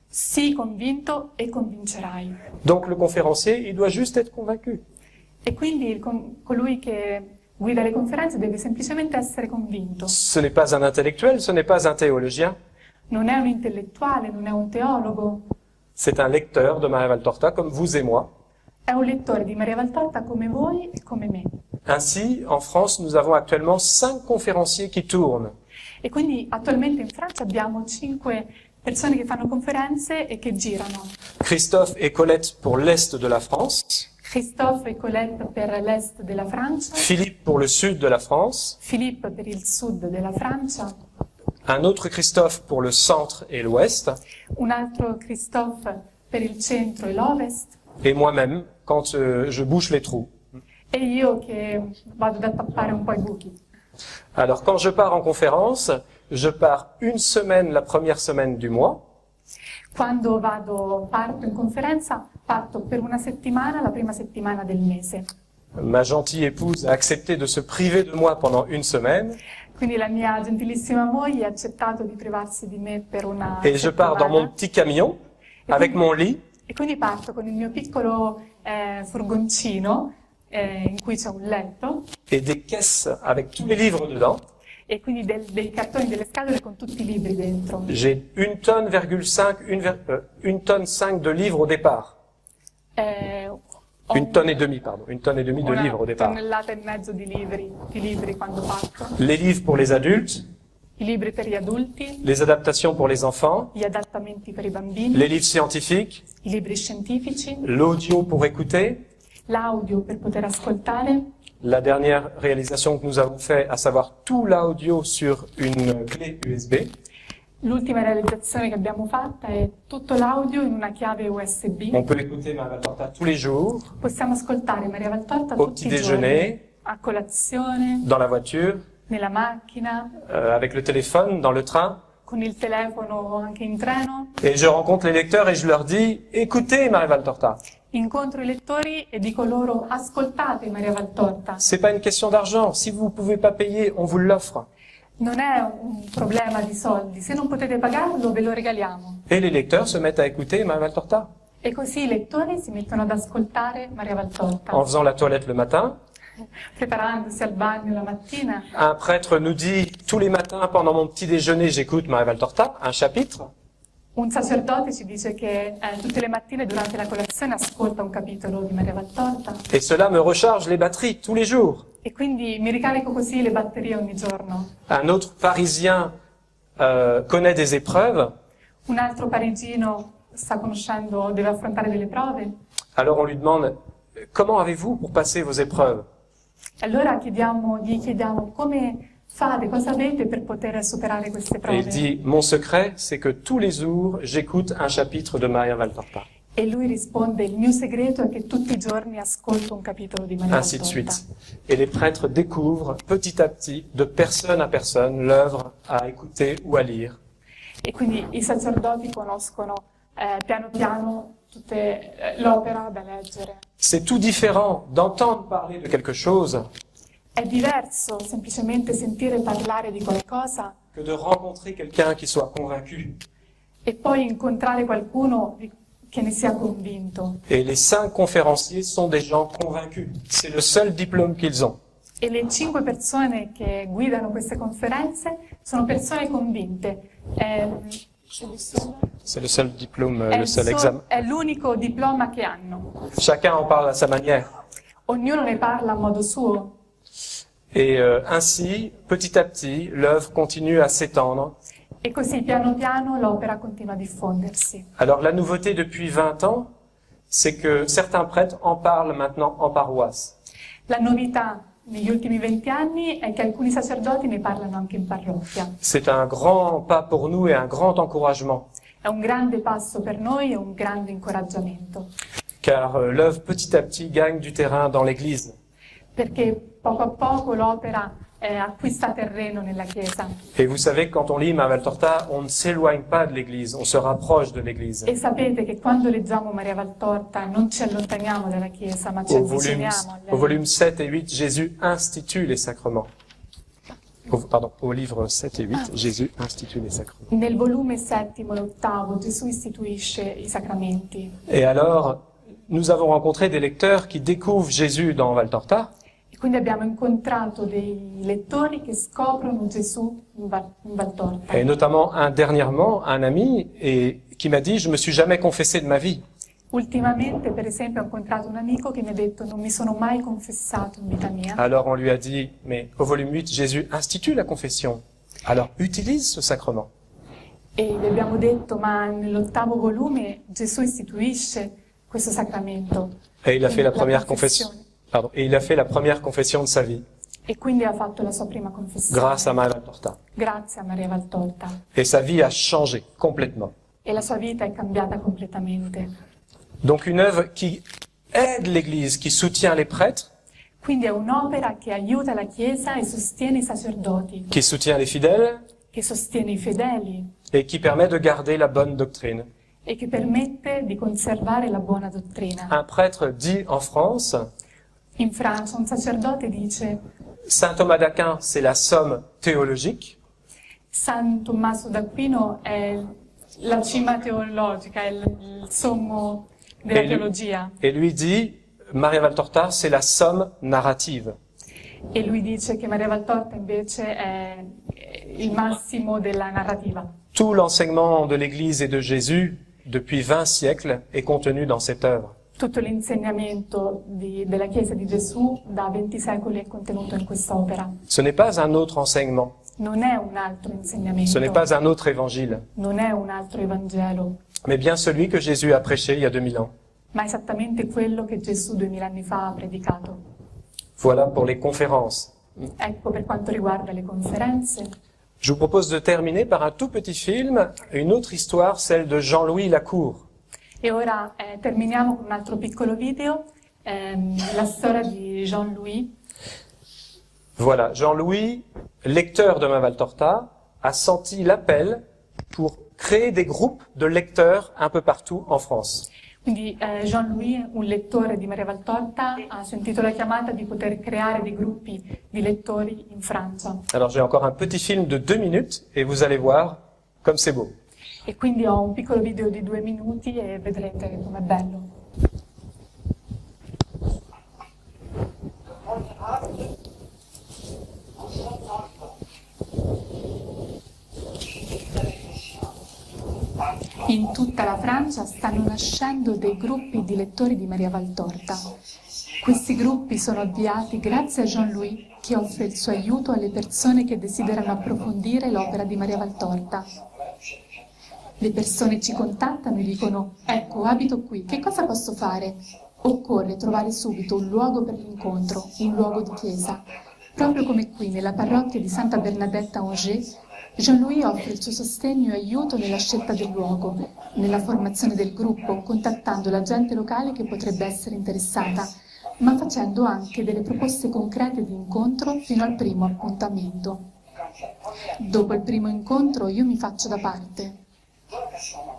sii convinto e convincerai. Donc le conférencier, il doit juste être convaincu. E quindi colui che guida le conferenze deve semplicemente essere convinto. Ce n'est pas un intellectuel, ce n'est pas un théologien, Non è un intellettuale, non è un teologo, c'est un lecteur de Maria Valtorta comme vous et moi. è un lettore di Maria Valtorta come voi e come me. Ainsi, en France, nous avons actuellement 5 conférenciers qui tournent. E quindi attualmente in Francia abbiamo 5 persone che fanno conferenze e che girano. Christophe et Colette pour l'Est de la France, Christophe e Colette per l'est della Francia, Philippe pour le Sud de la France, Philippe per il sud della Francia, un autre Christophe pour le Centre et l'Ouest, un altro Christophe per il centro e l'ovest, et moi-même quand je bouche les trous. e io che vado da tappare un po' i buchi. Alors quand je pars en conférence, je pars une semaine la première semaine du mois, Quando parto in conferenza, parto per una settimana, la prima settimana del mese. ma gentille épouse a accepté de se priver de moi pendant une semaine, Quindi la mia gentilissima moglie ha accettato di privarsi di me per una et je pars dans mon settimana. petit camion avec mon lit, E quindi parto con il mio piccolo furgoncino in cui c'è un letto et des caisses avec tous les livres dedans. e quindi dei cartoni, delle scatole con tutti i libri dentro. J'ai 1,5 tonne de livres au départ. Ho 1,5 tonne, pardon. 1,5 tonne de una livres au départ. tonnellata e mezzo di libri quando parto. Les livres pour les adultes, I libri per gli adulti, les adaptations pour les enfants, gli adattamenti per i bambini, les livres scientifiques, i libri scientifici, l'audio pour écouter, l'audio per poter ascoltare, la dernière réalisation que nous avons fait, à savoir tout l'audio sur une clé USB, l'ultima realizzazione che abbiamo fatta è tutto l'audio in una chiave USB. on peut écouter Maria Valtorta tous les jours, Possiamo ascoltare Maria Valtorta au tutti petit i giorni, déjeuner, a colazione, dans la voiture, nella macchina, avec le téléphone, dans le train. con il telefono anche in treno. Et je rencontre les lecteurs et je leur dis, écoutez Maria Valtorta. Incontro i lettori e dico loro ascoltate Maria Valtorta. C'est pas une question d'argent. Si vous pouvez pas payer, on vous l'offre. Non è un problema di soldi, se non potete pagarlo ve lo regaliamo. Et les lecteurs se mettent à écouter Maria Valtorta. E così i lettori si mettono ad ascoltare Maria Valtorta, En faisant la toilette le matin, preparandosi al bagno la mattina. un prêtre nous dit, tous les matins pendant mon petit déjeuner, j'écoute Maria Valtorta, un chapitre. Un sacerdote ci dice che tutte le mattine durante la colazione ascolta un capitolo di Maria Valtorta Et cela me recharge les batteries tous les jours. e quindi mi ricarico così le batterie ogni giorno. Un autre Parisien connaît des épreuves. Un altro parigino sta conoscendo, deve affrontare delle prove. Alors on lui demande, comment avez-vous pour passer vos épreuves? Allora gli chiediamo come fate, cosa avete per poter superare queste Et prove. il dit, mon secret, c'est que tous les jours, j'écoute un chapitre de Maria Valtorta. E lui risponde, il mio segreto è che tutti i giorni ascolto un capitolo di Maria Ainsi de Valtorta. suite. Et les prêtres découvrent petit à petit, de personne à personne, l'œuvre à écouter ou à lire. E quindi i sacerdoti conoscono piano piano l'opera da leggere. C'est tout différent d'entendre parler de quelque chose È diverso semplicemente sentire parlare di qualcosa que de rencontrer quelqu'un qui soit convaincu. e poi incontrare qualcuno che ne sia convinto. Et les 5 conférenciers sont des gens convaincus. C'est le seul diplôme qu'ils ont. E le 5 persone che guidano queste conferenze sono persone convinte. C'est le seul diplôme, le seul examen. È l'unico diploma che hanno. Chacun en parle à sa manière. Ognuno ne parla a modo suo. Et ainsi, petit à petit, l'œuvre continue à s'étendre. E così piano piano l'opera continua a diffondersi. Alors la nouveauté depuis 20 ans, c'est que certains prêtres en parlent maintenant en paroisse. La novità negli ultimi 20 anni è che alcuni sacerdoti ne parlano anche in parrocchia. C'est un grand pas pour nous et un grand encouragement, È un grande passo per noi e un grande incoraggiamento, car l'œuvre petit à petit gagne du terrain dans l'Église. perché poco a poco l'opera acquista terreno nella Chiesa. Et vous savez que quand on lit Maria Valtorta, on ne s'éloigne pas de l'Église, on se rapproche de l'Église. E sapete che quando leggiamo Maria Valtorta non ci allontaniamo dalla Chiesa, ma ci avviciniamo a Au lei. volume 7 et 8, Jésus institue les sacrements. Au livre 7 et 8, Jésus institue les sacrements. Nel volume 7 e 8 Gesù istituisce i sacramenti. Et alors, nous avons rencontré des lecteurs qui découvrent Jésus dans Valtorta, E quindi abbiamo incontrato dei lettori che scoprono Gesù in Valtorta. et notamment dernièrement, un ami qui m'a dit « Je me suis jamais confessé de ma vie ». Ultimamente, per esempio, ho incontrato un amico che mi ha detto non mi sono mai confessato in vita mia. Alors on lui a dit « Mais au volume 8, Jésus institue la confession. Alors utilise ce sacrement ». E gli abbiamo detto ma nell'8° volume Gesù istituisce questo sacramento. Et il a fait la première confessione. confession. Pardon. Et il a fait la première confession de sa vie, E quindi ha fatto la sua prima confessione. grâce à Maria Valtorta. Grazie a Maria Valtorta. Et sa vie a changé complètement. E la sua vita è cambiata completamente. Donc une œuvre qui aide l'Église, qui soutient les prêtres, Quindi è un'opera che aiuta la Chiesa e sostiene i sacerdoti, qui soutient les fidèles che sostiene i fedeli et qui permet de garder la bonne doctrine. e che permette di conservare la buona dottrina. Un prêtre dit en France, In Francia un sacerdote dice Saint Thomas d'Aquin, c'est la somme théologique, San Tommaso d'Aquino è la cima teologica, è il sommo della teologia. et lui dit, Maria Valtorta, c'est la somme narrative. E lui dice che Maria Valtorta invece è il massimo della narrativa. Tout l'enseignement de l'Église et de Jésus, depuis 20 siècles, est contenu dans cette œuvre. Tutto l'insegnamento della Chiesa di Gesù da 20 secoli è contenuto in quest'opera. Ce n'est pas un autre enseignement, Non è un altro insegnamento, ce n'est pas un autre évangile, non è un altro Evangelo, mais bien celui que Jésus a prêché il y a 2000 ans. ma esattamente quello che Gesù 2000 anni fa ha predicato. Voilà pour les conférences. Ecco per quanto riguarda le conferenze. Je vous propose de terminer par un tout petit film, une autre histoire, celle de Jean-Louis Lacour. E ora terminiamo con un altro piccolo video, la storia di Jean-Louis. Voilà, Jean-Louis, lecteur de Maria Valtorta, a senti l'appel pour créer des groupes de lecteurs un peu partout en France. Quindi Jean-Louis, un lettore di Maria Valtorta, ha sentito la chiamata di poter creare dei gruppi di lettori in Francia. Alors j'ai encore un petit film de 2 minutes et vous allez voir comme c'est beau. E quindi ho un piccolo video di 2 minuti e vedrete com'è bello. In tutta la Francia stanno nascendo dei gruppi di lettori di Maria Valtorta. Questi gruppi sono avviati grazie a Jean-Louis, che offre il suo aiuto alle persone che desiderano approfondire l'opera di Maria Valtorta. Le persone ci contattano e dicono: ecco, abito qui, che cosa posso fare? Occorre trovare subito un luogo per l'incontro, un luogo di chiesa. Proprio come qui, nella parrocchia di Santa Bernadette a Angers, Jean-Louis offre il suo sostegno e aiuto nella scelta del luogo, nella formazione del gruppo, contattando la gente locale che potrebbe essere interessata, ma facendo anche delle proposte concrete di incontro fino al primo appuntamento. Dopo il primo incontro io mi faccio da parte.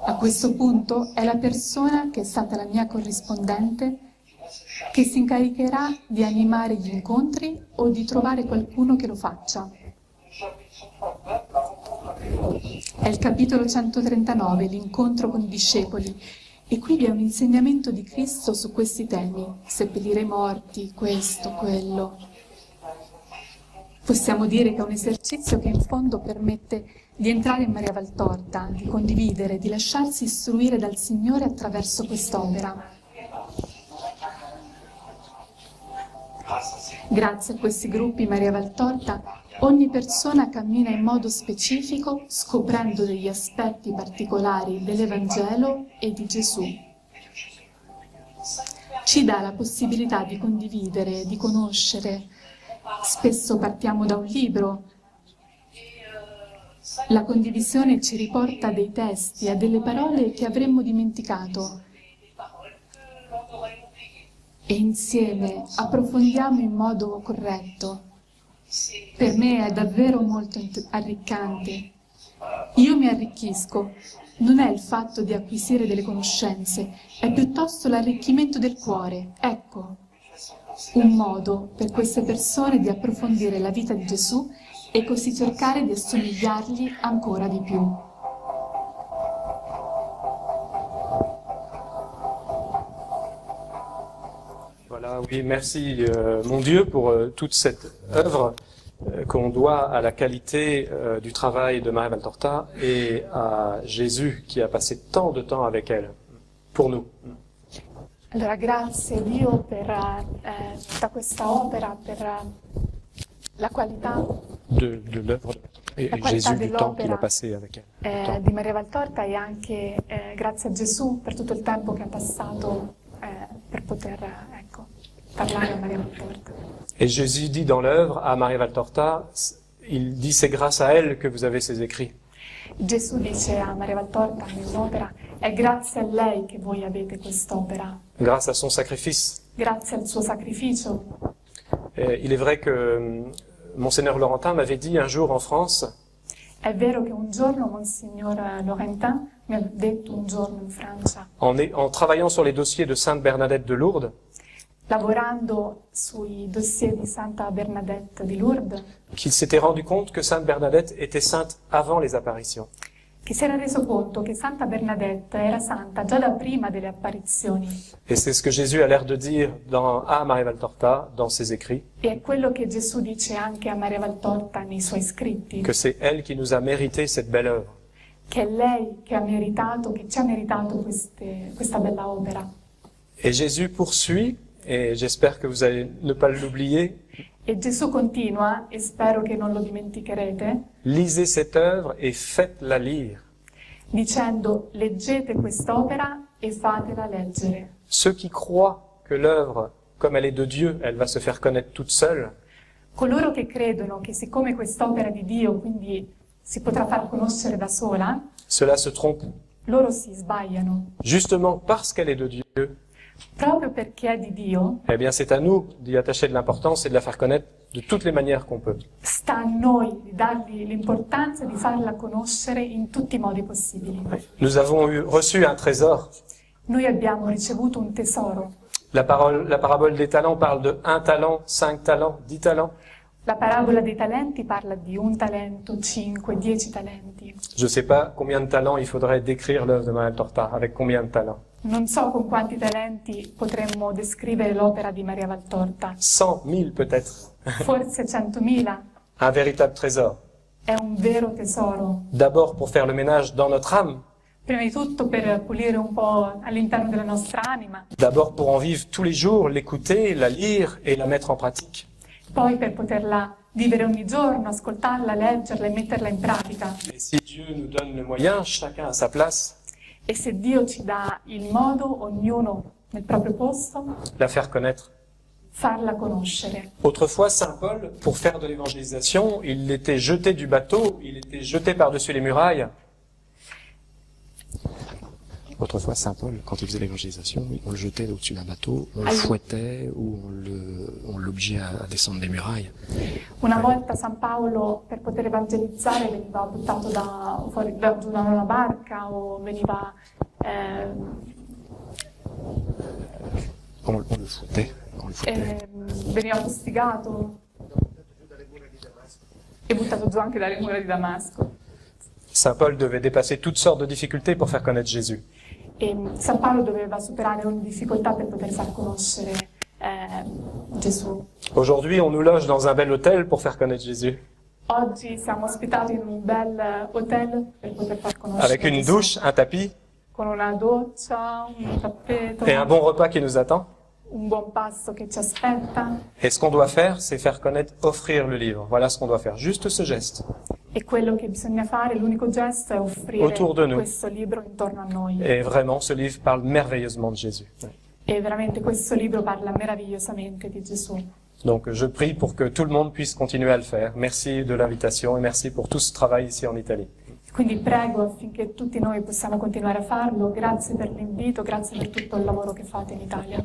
A questo punto è la persona che è stata la mia corrispondente che si incaricherà di animare gli incontri o di trovare qualcuno che lo faccia. È il capitolo 139, l'incontro con i discepoli, e qui vi è un insegnamento di Cristo su questi temi: seppellire i morti, questo, quello. Possiamo dire che è un esercizio che in fondo permette di entrare in Maria Valtorta, di condividere, di lasciarsi istruire dal Signore attraverso quest'opera. Grazie a questi gruppi Maria Valtorta, ogni persona cammina in modo specifico scoprendo degli aspetti particolari dell'Evangelo e di Gesù. Ci dà la possibilità di condividere, di conoscere. Spesso partiamo da un libro. La condivisione ci riporta a dei testi, a delle parole che avremmo dimenticato. E insieme approfondiamo in modo corretto. Per me è davvero molto arriccante. Io mi arricchisco. Non è il fatto di acquisire delle conoscenze, è piuttosto l'arricchimento del cuore. Ecco, un modo per queste persone di approfondire la vita di Gesù e così cercare di assomigliargli ancora di più. Voilà, oui, merci mon Dieu pour toute cette œuvre qu'on doit à la qualité du travail de Maria Valtorta et à Jésus qui a passé tant de temps avec elle, pour nous. Allora, grazie Dio per tutta questa opera, per la qualità De l'œuvre et Jésus du temps qu'il a passé avec elle. Di Maria Valtorta e anche grazie a Gesù per tutto il tempo che ha passato per poter parlare a Maria Valtorta. Et Jésus dit dans l'œuvre à Maria Valtorta, il dit c'est grâce à elle que vous avez ces écrits. Gesù dice a Maria Valtorta nell'opera, è grazie a lei che voi avete quest'opera. Grâce à son sacrifice. Grazie al suo sacrificio. Il est vrai que Monseigneur Laurentin m'avait dit un jour en France. È vero che un giorno Monsignor Laurentin mi ha detto un giorno in Francia. En travaillant sur les dossiers de Sainte Bernadette de Lourdes. Lavorando sui dossier di Santa Bernadette di Lourdes, qu'il s'était rendu compte que Sainte Bernadette était sainte avant les apparitions. Che si era reso conto che Santa Bernadette era santa già da prima delle apparizioni. Et c'est ce que Jésus a l'air de dire à Maria Valtorta dans ses écrits. E è quello che Gesù dice anche a Maria Valtorta nei suoi scritti. Que c'est elle qui nous a mérité cette belle œuvre. Che è lei che ha meritato, che ci ha meritato questa bella opera. Et Jésus poursuit, et j'espère que vous allez ne pas l'oublier. E Gesù continua, e spero che non lo dimenticherete, lisez cette œuvre et faites-la lire. Dicendo, leggete quest'opera e fatela leggere. Ceux qui croient que l'œuvre, comme elle est de Dieu, elle va se faire connaître toute seule. Coloro che credono che siccome quest'opera è di Dio, quindi si potrà far conoscere da sola, cela se trompe. Loro si sbagliano. Justement parce qu'elle est de Dieu. Proprio perché è di Dio, eh bien c'est à nous d'y attacher de l'importance et de la faire connaître de toutes les manières qu'on peut. Sta a noi di dargli l'importanza di farla conoscere in tutti i modi possibili. Nous avons reçu un trésor. Noi abbiamo ricevuto un tesoro. La parabole des talents parle de 1 talent, 5 talents, 10 talents. La parabola dei talenti parla di 1 talento, 5, 10 talenti. Je ne sais pas combien de talents il faudrait décrire l'œuvre de Maria Valtorta, avec combien de talents. Non so con quanti talenti potremmo descrivere l'opera di Maria Valtorta. 100 000 peut-être. Forse 100.000. Un véritable trésor. È un vero tesoro. D'abord pour faire le ménage dans notre âme. Prima di tutto per pulire un po' all'interno della nostra anima. D'abord pour en vivre tous les jours, l'écouter, la lire et la mettre en pratique. Poi per poterla vivere ogni giorno, ascoltarla, leggerla e metterla in pratica. Et si Dieu nous donne le moyen, chacun à sa place. E se Dio ci dà il modo, ognuno nel proprio posto, la faire connaître. Farla conoscere. Autrefois, Saint Paul, pour faire de l'évangélisation, il était jeté du bateau, il était jeté par-dessus les murailles. Autrefois, Saint Paul, quand il faisait l'évangélisation, on le jetait au-dessus d'un bateau, on le fouettait ou on l'obligeait à descendre des murailles. Una volta San Paolo, per poter evangelizzare, veniva buttato giù da una barca o veniva On le fouettait. Veniva fustigato e buttato giù anche dalle mura di Damasco. Saint Paul devait dépasser toutes sortes de difficultés pour faire connaître Jésus. E San Paolo doveva superare ogni difficoltà per poter far conoscere Gesù. Aujourd'hui, on nous loge dans un bel hôtel pour faire connaître Jésus. Oggi siamo ospitati in un bel hotel per poter far conoscere Avec une Gesù. douche, un tapis Con una doccia, un tappeto, et un bon repas qui nous attend. un buon pasto che ci aspetta. Et ce qu'on doit faire, c'est faire connaître, offrir le livre. Voilà ce qu'on doit faire. Juste ce geste. E quello che bisogna fare, l'unico gesto è offrire Autour de nous. questo libro intorno a noi. Et vraiment, ce livre parle merveilleusement de Jésus. E veramente questo libro parla meravigliosamente di Gesù. Donc, je prie pour que tout le monde puisse continuer à le faire. Merci de l'invitation et merci pour tout ce travail ici en Italie. Quindi prego affinché tutti noi possiamo continuare a farlo. Grazie per l'invito, grazie per tutto il lavoro che fate in Italia.